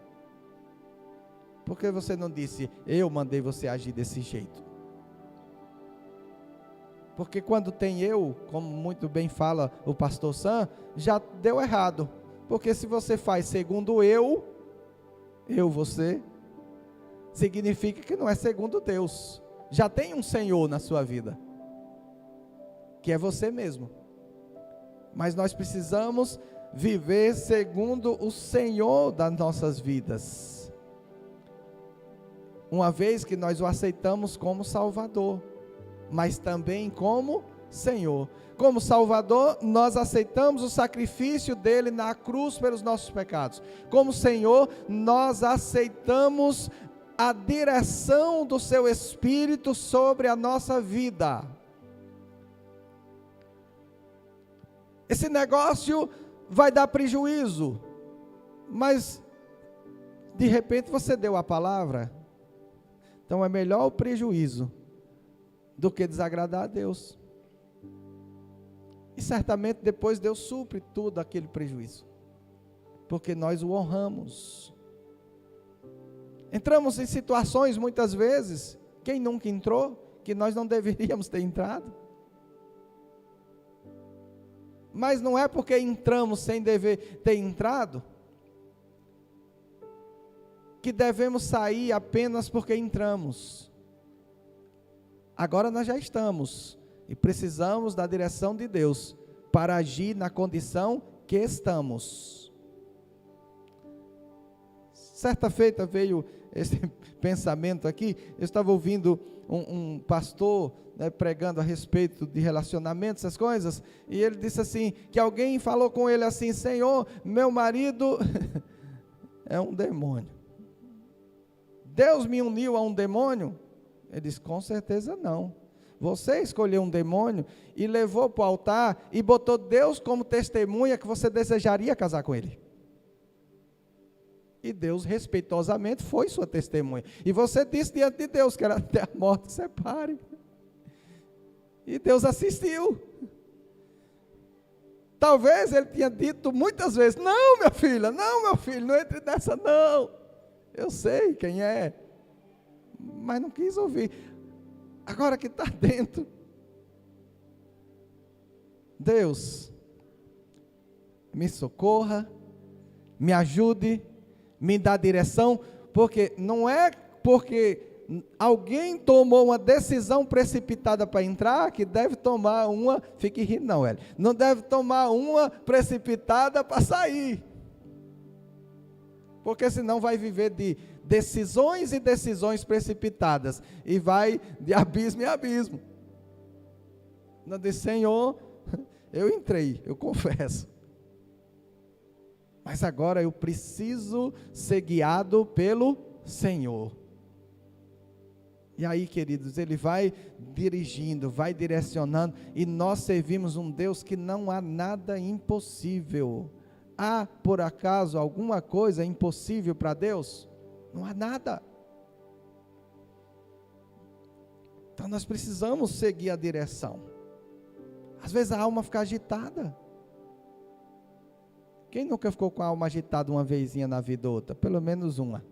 Por que você não disse, eu mandei você agir desse jeito? Porque quando tem eu, como muito bem fala o pastor Sam, já deu errado. Porque se você faz segundo você, significa que não é segundo Deus. Já tem um Senhor na sua vida, que é você mesmo. Mas nós precisamos viver segundo o Senhor das nossas vidas. Uma vez que nós o aceitamos como Salvador, mas também como Senhor. Como Salvador, nós aceitamos o sacrifício dele na cruz pelos nossos pecados. Como Senhor, nós aceitamos a direção do seu Espírito sobre a nossa vida. Esse negócio vai dar prejuízo, mas de repente você deu a palavra. Então é melhor o prejuízo do que desagradar a Deus. E certamente depois Deus supre tudo aquele prejuízo, porque nós o honramos. Entramos em situações muitas vezes, quem nunca entrou, que nós não deveríamos ter entrado. Mas não é porque entramos sem dever ter entrado, que devemos sair apenas porque entramos. Agora nós já estamos e precisamos da direção de Deus para agir na condição que estamos. Certa feita veio esse pensamento aqui. Eu estava ouvindo um pastor, né, pregando a respeito de relacionamento, essas coisas, e ele disse assim, que alguém falou com ele assim, Senhor, meu marido é um demônio. Deus me uniu a um demônio? Ele disse, com certeza não. Você escolheu um demônio e levou para o altar e botou Deus como testemunha que você desejaria casar com ele. E Deus respeitosamente foi sua testemunha. E você disse diante de Deus que era até a morte separe. E Deus assistiu. Talvez ele tinha dito muitas vezes, não minha filha, não meu filho, não entre nessa não. Eu sei quem é, mas não quis ouvir. Agora que está dentro, Deus, me socorra, me ajude, me dá direção, porque não é porque alguém tomou uma decisão precipitada para entrar, que deve tomar uma, fique rindo não, Hélio, não deve tomar uma precipitada para sair. Porque senão vai viver decisões e decisões precipitadas, e vai de abismo em abismo. Não disse: Senhor, eu entrei, eu confesso, mas agora eu preciso ser guiado pelo Senhor. E aí, queridos, Ele vai dirigindo, vai direcionando, e nós servimos um Deus que não há nada impossível. Há, por acaso, alguma coisa impossível para Deus? Não há nada. Então nós precisamos seguir a direção. Às vezes a alma fica agitada. Quem nunca ficou com a alma agitada uma vezinha na vida ou outra? Pelo menos uma.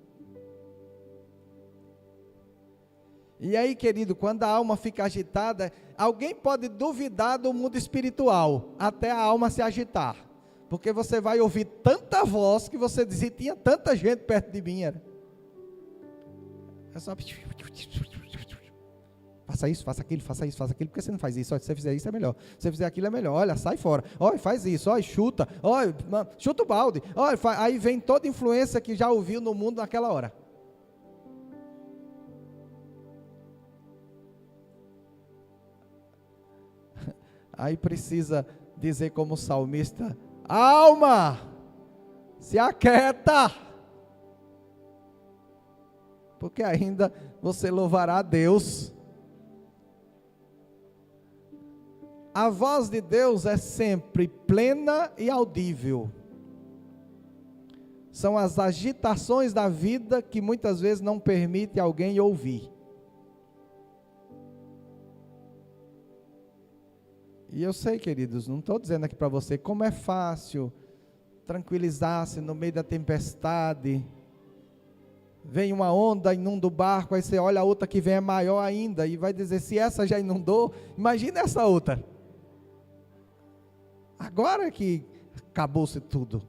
E aí, querido, quando a alma fica agitada, alguém pode duvidar do mundo espiritual, até a alma se agitar. Porque você vai ouvir tanta voz que você diz: tinha tanta gente perto de mim. É só... Faça isso, faça aquilo, faça isso, faça aquilo. Por que você não faz isso? Olha, se você fizer isso é melhor. Se você fizer aquilo é melhor. Olha, sai fora. Olha, faz isso. Olha, chuta. Olha, chuta o balde. Olha, aí vem toda influência que já ouviu no mundo naquela hora. Aí precisa dizer como salmista: alma, se aquieta, porque ainda você louvará a Deus. A voz de Deus é sempre plena e audível. São as agitações da vida que muitas vezes não permitem alguém ouvir. E eu sei, queridos, não estou dizendo aqui para você como é fácil tranquilizar-se no meio da tempestade. Vem uma onda, inunda o barco, aí você olha a outra que vem é maior ainda, e vai dizer: se essa já inundou, imagina essa outra. Agora que acabou-se tudo.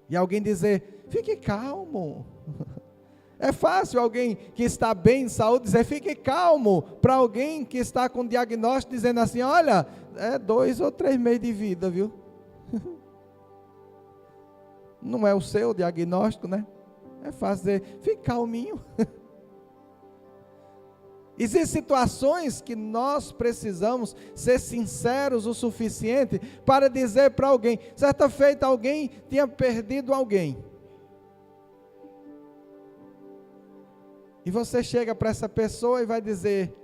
E alguém dizer: fique calmo. É fácil alguém que está bem de saúde dizer: fique calmo, para alguém que está com diagnóstico dizendo assim: olha, é 2 ou 3 meses de vida, viu? Não é o seu diagnóstico, né? É fácil dizer: fique calminho. Existem situações que nós precisamos ser sinceros o suficiente para dizer para alguém. Certa feita alguém tinha perdido alguém. E você chega para essa pessoa e vai dizer,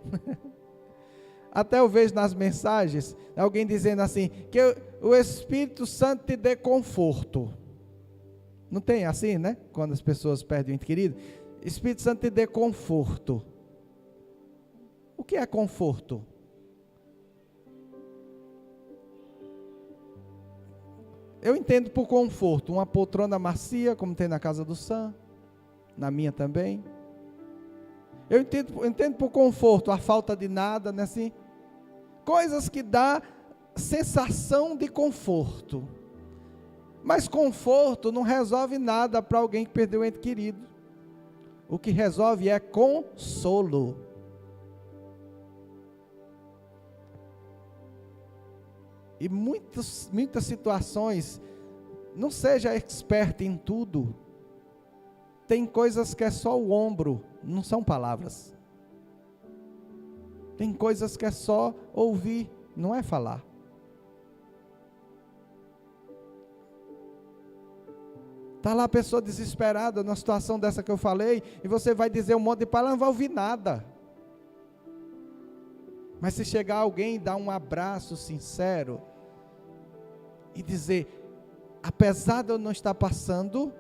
até eu vejo nas mensagens, alguém dizendo assim, que o Espírito Santo te dê conforto. Não tem assim, né? Quando as pessoas perdem o ente querido. Espírito Santo te dê conforto. O que é conforto? Eu entendo por conforto uma poltrona macia, como tem na casa do Sam, na minha também. Eu entendo por conforto a falta de nada, né, assim? Coisas que dá sensação de conforto. Mas conforto não resolve nada para alguém que perdeu o ente querido. O que resolve é consolo. E muitas situações, não seja expert em tudo. Tem coisas que é só o ombro, não são palavras. Tem coisas que é só ouvir, não é falar. Está lá a pessoa desesperada, numa situação dessa que eu falei, e você vai dizer um monte de palavras, não vai ouvir nada. Mas se chegar alguém e dar um abraço sincero, e dizer, apesar de eu não estar passando,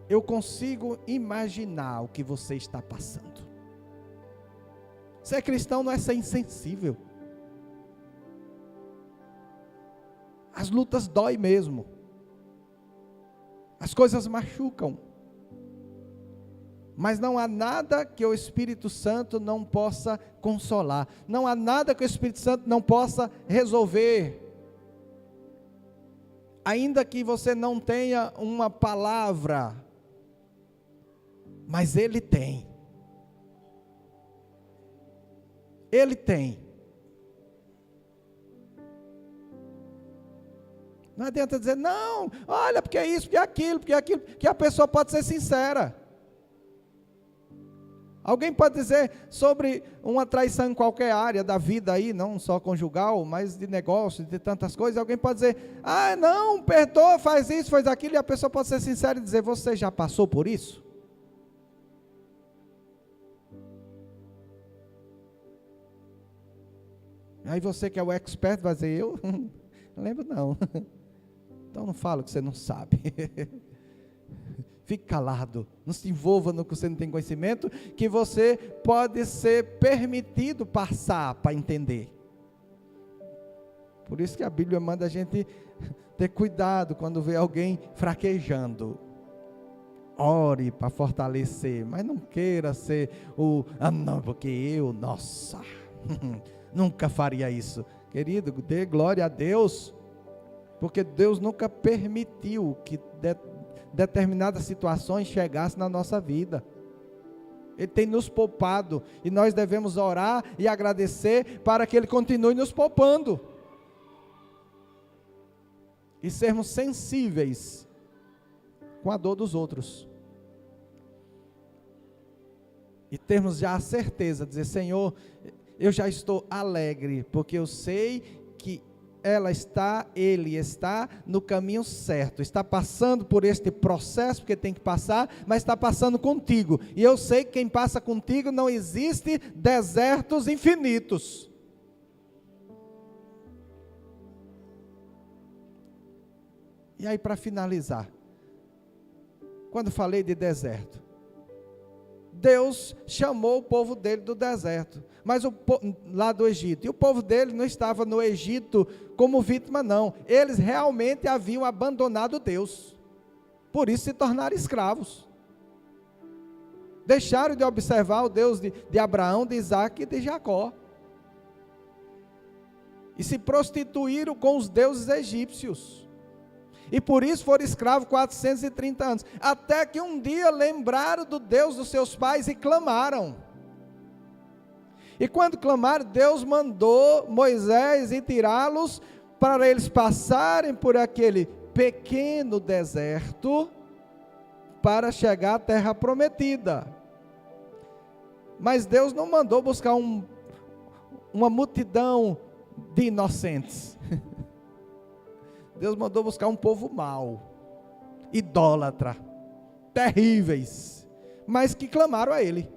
eu consigo imaginar o que você está passando. Ser cristão não é ser insensível. As lutas doem mesmo. As coisas machucam. Mas não há nada que o Espírito Santo não possa consolar. Não há nada que o Espírito Santo não possa resolver. Ainda que você não tenha uma palavra, mas Ele tem. Ele tem. Não adianta dizer, não, olha, porque é isso, porque é aquilo, que a pessoa pode ser sincera. Alguém pode dizer sobre uma traição em qualquer área da vida aí, não só conjugal, mas de negócio, de tantas coisas. Alguém pode dizer, não, perdoa, faz isso, faz aquilo, e a pessoa pode ser sincera e dizer, você já passou por isso? Aí você que é o expert vai dizer, eu não lembro não. Então não fala o que você não sabe. Fique calado, não se envolva no que você não tem conhecimento, que você pode ser permitido passar para entender. Por isso que a Bíblia manda a gente ter cuidado quando vê alguém fraquejando. Ore para fortalecer, mas não queira ser não, porque nossa, nunca faria isso. Querido, dê glória a Deus, porque Deus nunca permitiu que determinadas situações chegassem na nossa vida. Ele tem nos poupado, e nós devemos orar e agradecer para que Ele continue nos poupando, e sermos sensíveis com a dor dos outros, e termos já a certeza, dizer, Senhor, eu já estou alegre, porque eu sei que ele está no caminho certo, está passando por este processo, porque tem que passar, mas está passando contigo, e eu sei que quem passa contigo não existe desertos infinitos. E aí, para finalizar, quando falei de deserto, Deus chamou o povo dele do deserto, mas lá do Egito, e o povo dele não estava no Egito como vítima não, eles realmente haviam abandonado Deus, por isso se tornaram escravos, deixaram de observar o Deus de Abraão, de Isaac e de Jacó, e se prostituíram com os deuses egípcios, e por isso foram escravos 430 anos, até que um dia lembraram do Deus dos seus pais e clamaram. E quando clamaram, Deus mandou Moisés ir tirá-los, para eles passarem por aquele pequeno deserto, para chegar à terra prometida. Mas Deus não mandou buscar uma multidão de inocentes. Deus mandou buscar um povo mau, idólatra, terríveis, mas que clamaram a Ele.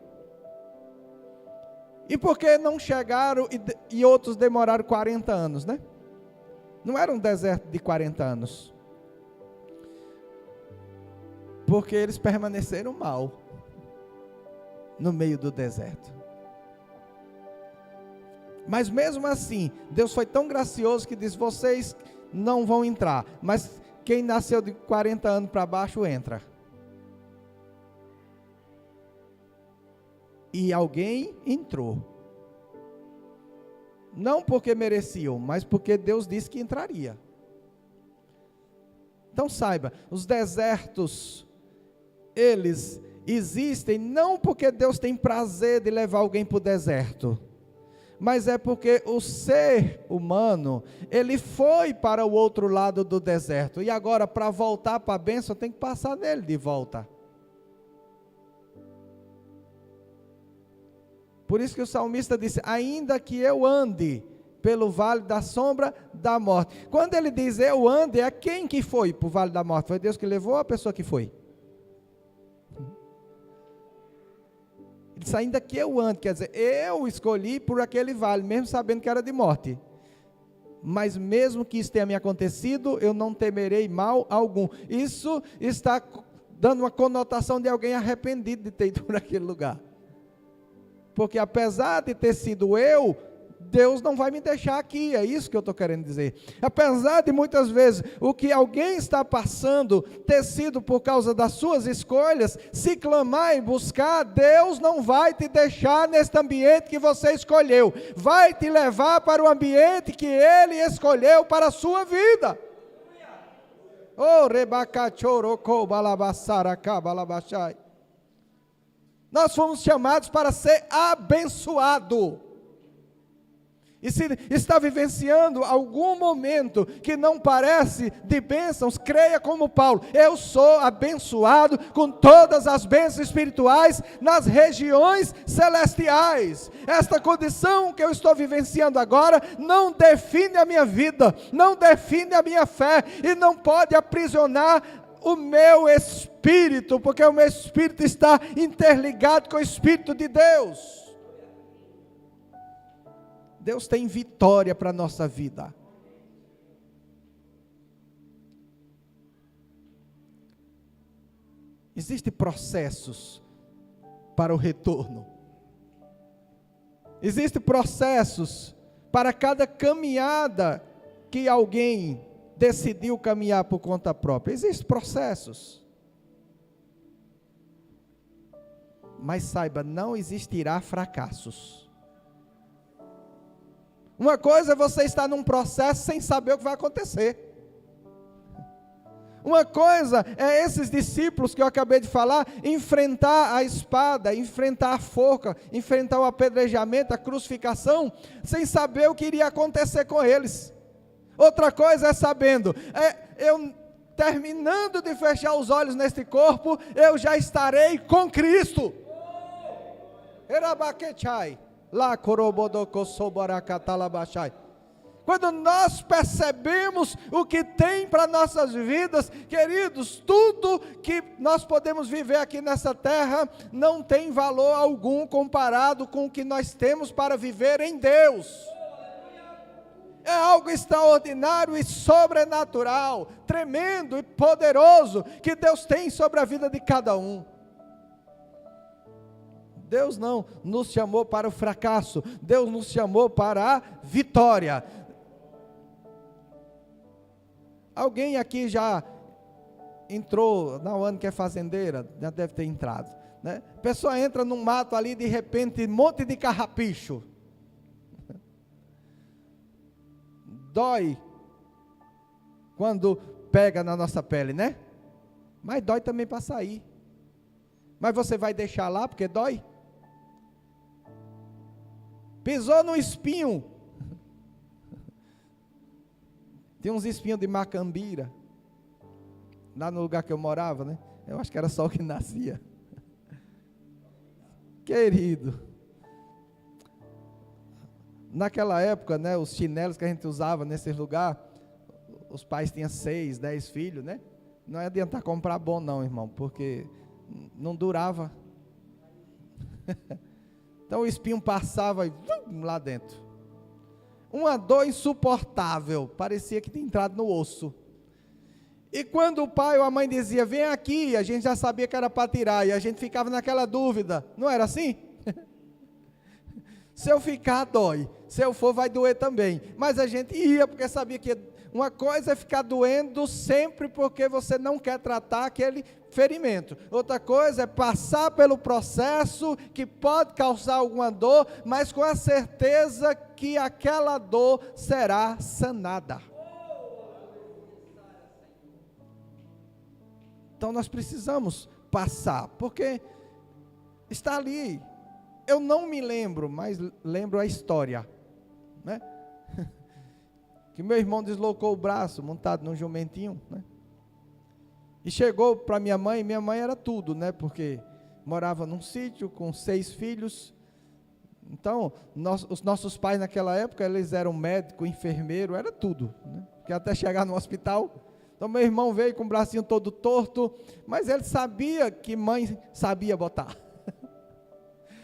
E por que não chegaram e outros demoraram 40 anos, né? Não era um deserto de 40 anos. Porque eles permaneceram mal no meio do deserto. Mas mesmo assim, Deus foi tão gracioso que disse, vocês não vão entrar, mas quem nasceu de 40 anos para baixo entra. E alguém entrou, não porque mereciam, mas porque Deus disse que entraria. Então saiba, os desertos, eles existem não porque Deus tem prazer de levar alguém para o deserto, mas é porque o ser humano, ele foi para o outro lado do deserto, e agora para voltar para a bênção, tem que passar nele de volta. Por isso que o salmista disse, ainda que eu ande pelo vale da sombra da morte. Quando ele diz eu ande, é quem que foi para o vale da morte? Foi Deus que levou ou a pessoa que foi? Ele disse, ainda que eu ande, quer dizer, eu escolhi por aquele vale, mesmo sabendo que era de morte. Mas mesmo que isso tenha me acontecido, eu não temerei mal algum. Isso está dando uma conotação de alguém arrependido de ter ido por aquele lugar. Porque apesar de ter sido eu, Deus não vai me deixar aqui, é isso que eu estou querendo dizer. Apesar de muitas vezes o que alguém está passando ter sido por causa das suas escolhas, se clamar e buscar, Deus não vai te deixar neste ambiente que você escolheu, vai te levar para o ambiente que Ele escolheu para a sua vida. Oh, rebacachorocô, balabassaracá, balabachai. Nós fomos chamados para ser abençoado. E se está vivenciando algum momento que não parece de bênçãos, creia como Paulo: eu sou abençoado com todas as bênçãos espirituais nas regiões celestiais. Esta condição que eu estou vivenciando agora não define a minha vida, não define a minha fé e não pode aprisionar o meu espírito, porque o meu espírito está interligado com o Espírito de Deus. Deus tem vitória para a nossa vida. Existem processos para o retorno. Existem processos para cada caminhada que alguém decidiu caminhar por conta própria. Existem processos. Mas saiba, não existirá fracassos. Uma coisa é você estar num processo sem saber o que vai acontecer. Uma coisa é esses discípulos que eu acabei de falar, enfrentar a espada, enfrentar a forca, enfrentar o apedrejamento, a crucificação, sem saber o que iria acontecer com eles. Outra coisa é sabendo, eu terminando de fechar os olhos neste corpo, eu já estarei com Cristo. Erabaquechai. Quando nós percebemos o que tem para nossas vidas, queridos, tudo que nós podemos viver aqui nessa terra não tem valor algum comparado com o que nós temos para viver em Deus. É algo extraordinário e sobrenatural, tremendo e poderoso que Deus tem sobre a vida de cada um. Deus não nos chamou para o fracasso, Deus nos chamou para a vitória. Alguém aqui já entrou, na ano que é fazendeira, já deve ter entrado, né? A pessoa entra num mato ali, de repente, um monte de carrapicho. Dói quando pega na nossa pele, né? Mas dói também para sair. Mas você vai deixar lá porque dói? Pisou no espinho. Tem uns espinhos de macambira, lá no lugar que eu morava, né? Eu acho que era só o que nascia. Querido, naquela época, né, os chinelos que a gente usava nesse lugar, os pais tinham 6, 10 filhos, né? Não ia adiantar comprar bom não, irmão, porque não durava. Então o espinho passava e lá dentro. Uma dor insuportável, parecia que tinha entrado no osso. E quando o pai ou a mãe dizia, vem aqui, a gente já sabia que era para tirar, e a gente ficava naquela dúvida, não era assim? Se eu ficar, dói, se eu for, vai doer também, mas a gente ia, porque sabia que uma coisa é ficar doendo sempre porque você não quer tratar aquele ferimento, outra coisa é passar pelo processo que pode causar alguma dor, mas com a certeza que aquela dor será sanada. Então nós precisamos passar, porque está ali. Eu não me lembro, mas lembro a história, né? Que meu irmão deslocou o braço, montado num jumentinho, né? E chegou para minha mãe era tudo, né? Porque morava num sítio com 6 filhos. Então, os nossos pais naquela época, eles eram médico, enfermeiro, era tudo, né? Porque até chegar no hospital. Então meu irmão veio com o bracinho todo torto, mas ele sabia que mãe sabia botar.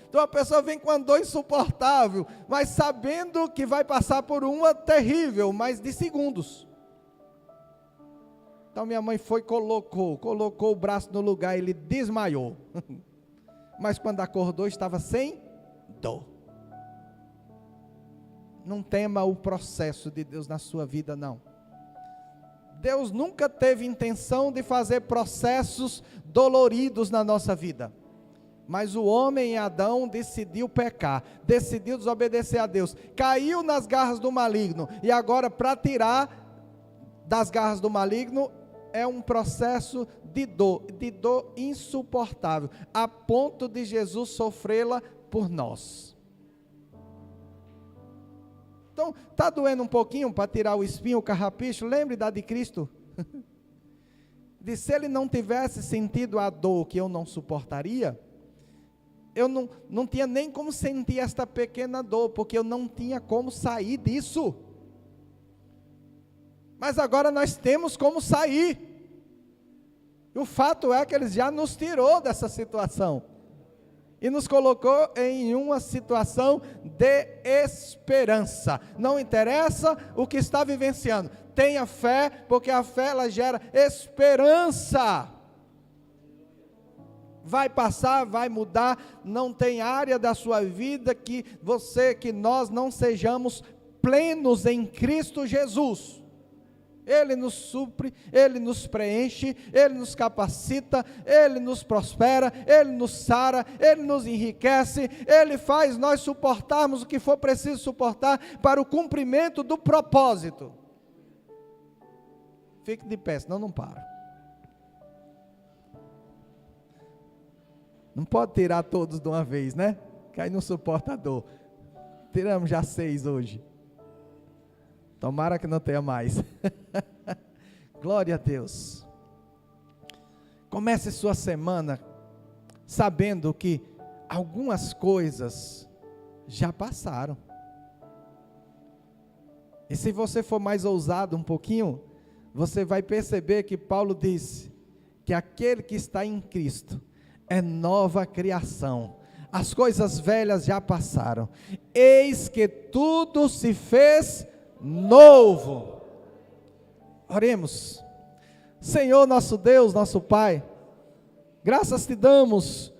Então a pessoa vem com uma dor insuportável, mas sabendo que vai passar por uma terrível, mas de segundos. Então minha mãe foi e colocou o braço no lugar, ele desmaiou. Mas quando acordou estava sem dor. Não tema o processo de Deus na sua vida, não. Deus nunca teve intenção de fazer processos doloridos na nossa vida. Mas o homem Adão decidiu pecar, decidiu desobedecer a Deus, caiu nas garras do maligno, e agora para tirar das garras do maligno é um processo de dor insuportável, a ponto de Jesus sofrê-la por nós. Então, está doendo um pouquinho para tirar o espinho, o carrapicho? Lembre da de Cristo. De se ele não tivesse sentido a dor que eu não suportaria, eu não tinha nem como sentir esta pequena dor, porque eu não tinha como sair disso. Mas agora nós temos como sair. E o fato é que ele já nos tirou dessa situação. E nos colocou em uma situação de esperança. Não interessa o que está vivenciando. Tenha fé, porque a fé ela gera esperança. Vai passar, vai mudar. Não tem área da sua vida que nós não sejamos plenos em Cristo Jesus. Ele nos supre, Ele nos preenche, Ele nos capacita, Ele nos prospera, Ele nos sara, Ele nos enriquece, Ele faz nós suportarmos o que for preciso suportar para o cumprimento do propósito. Fique de pé, senão não paro. Não pode tirar todos de uma vez, né? Que aí não suporta a dor. Tiramos já 6 hoje. Tomara que não tenha mais. Glória a Deus. Comece sua semana sabendo que algumas coisas já passaram. E se você for mais ousado um pouquinho, você vai perceber que Paulo disse que aquele que está em Cristo é nova criação. As coisas velhas já passaram. Eis que tudo se fez novo. Oremos. Senhor nosso Deus, nosso Pai, graças te damos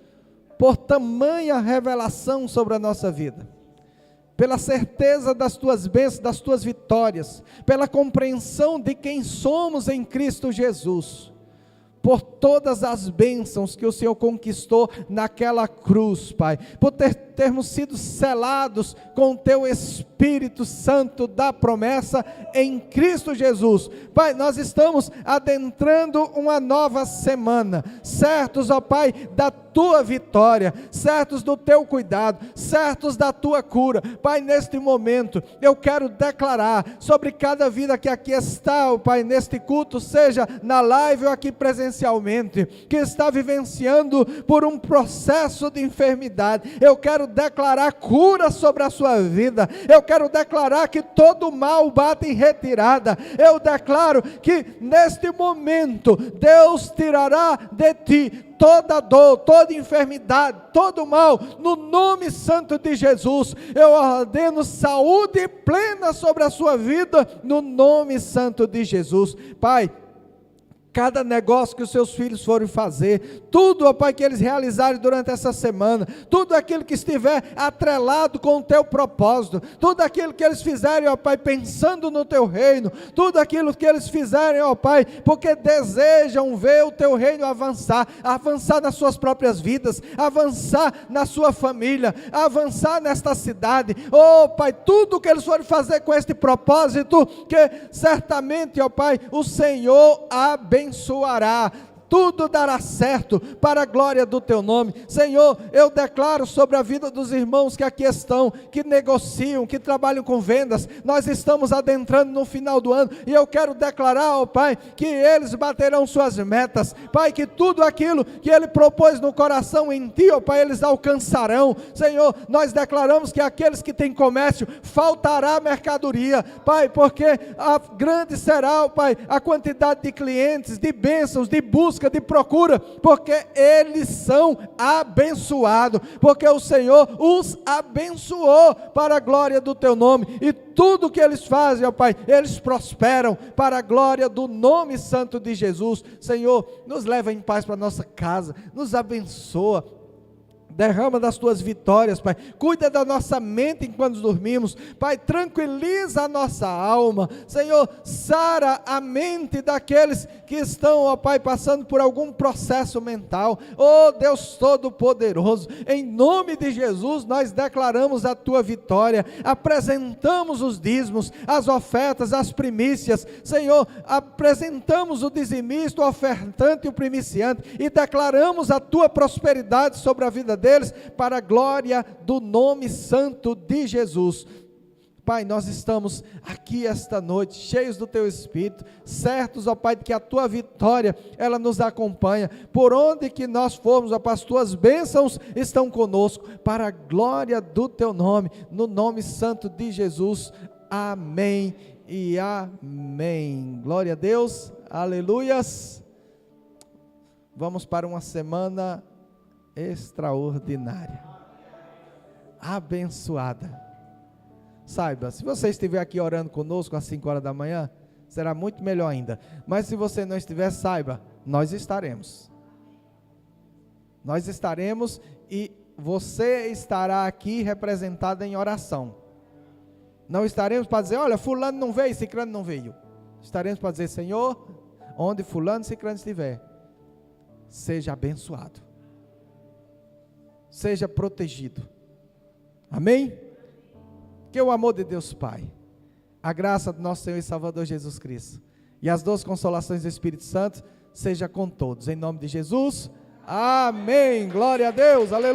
por tamanha revelação sobre a nossa vida, pela certeza das tuas bênçãos, das tuas vitórias, pela compreensão de quem somos em Cristo Jesus, por todas as bênçãos que o Senhor conquistou naquela cruz, Pai, por termos sido selados com o Teu Espírito Santo da promessa em Cristo Jesus. Pai, nós estamos adentrando uma nova semana, certos, ó Pai, da Tua vitória, certos do Teu cuidado, certos da Tua cura. Pai, neste momento, eu quero declarar sobre cada vida que aqui está, ó Pai, neste culto, seja na live ou aqui presencialmente, que está vivenciando por um processo de enfermidade. Eu quero declarar cura sobre a sua vida. Eu quero declarar que todo mal bate em retirada. Eu declaro que neste momento Deus tirará de ti toda dor, toda enfermidade, todo mal, no nome santo de Jesus. Eu ordeno saúde plena sobre a sua vida, no nome santo de Jesus. Pai, cada negócio que os seus filhos forem fazer, tudo, ó Pai, que eles realizarem durante essa semana, tudo aquilo que estiver atrelado com o Teu propósito, tudo aquilo que eles fizerem, ó Pai, pensando no Teu reino, tudo aquilo que eles fizerem, ó Pai, porque desejam ver o Teu reino avançar nas suas próprias vidas, avançar na sua família, avançar nesta cidade, ó Pai, tudo que eles forem fazer com este propósito, que certamente, ó Pai, o Senhor abençoará, tudo dará certo para a glória do Teu nome. Senhor, eu declaro sobre a vida dos irmãos que aqui estão, que negociam, que trabalham com vendas. Nós estamos adentrando no final do ano e eu quero declarar, ó Pai, que eles baterão suas metas. Pai, que tudo aquilo que Ele propôs no coração em Ti, ó Pai, eles alcançarão. Senhor, nós declaramos que aqueles que têm comércio, faltará mercadoria, Pai, porque grande será, ó Pai, a quantidade de clientes, de bênçãos, de busca, de procura, porque eles são abençoados, porque o Senhor os abençoou para a glória do Teu nome, e tudo que eles fazem, ó Pai, eles prosperam para a glória do nome santo de Jesus. Senhor, nos leva em paz para a nossa casa, nos abençoa, derrama das Tuas vitórias, Pai, cuida da nossa mente enquanto dormimos, Pai, tranquiliza a nossa alma, Senhor, sara a mente daqueles que estão, ó Pai, passando por algum processo mental. Ó Deus Todo-Poderoso, em nome de Jesus, nós declaramos a Tua vitória, apresentamos os dízimos, as ofertas, as primícias, Senhor, apresentamos o dizimista, o ofertante e o primiciante, e declaramos a Tua prosperidade sobre a vida deles, para a glória do nome santo de Jesus. Pai, nós estamos aqui esta noite, cheios do Teu Espírito, certos, ó Pai, de que a Tua vitória, ela nos acompanha, por onde que nós formos, ó Pai, as Tuas bênçãos estão conosco, para a glória do Teu nome, no nome santo de Jesus, amém e amém. Glória a Deus, aleluias. Vamos para uma semana extraordinária, abençoada. Saiba, se você estiver aqui orando conosco às 5 horas da manhã, será muito melhor ainda. Mas se você não estiver, saiba, nós estaremos. Nós estaremos e você estará aqui representado em oração. Não estaremos para dizer, olha, fulano não veio, ciclano não veio. Estaremos para dizer, Senhor, onde fulano e ciclano estiver, seja abençoado. Seja protegido. Amém? Que o amor de Deus Pai, a graça do nosso Senhor e Salvador Jesus Cristo e as doces consolações do Espírito Santo seja com todos, em nome de Jesus, amém, glória a Deus, aleluia.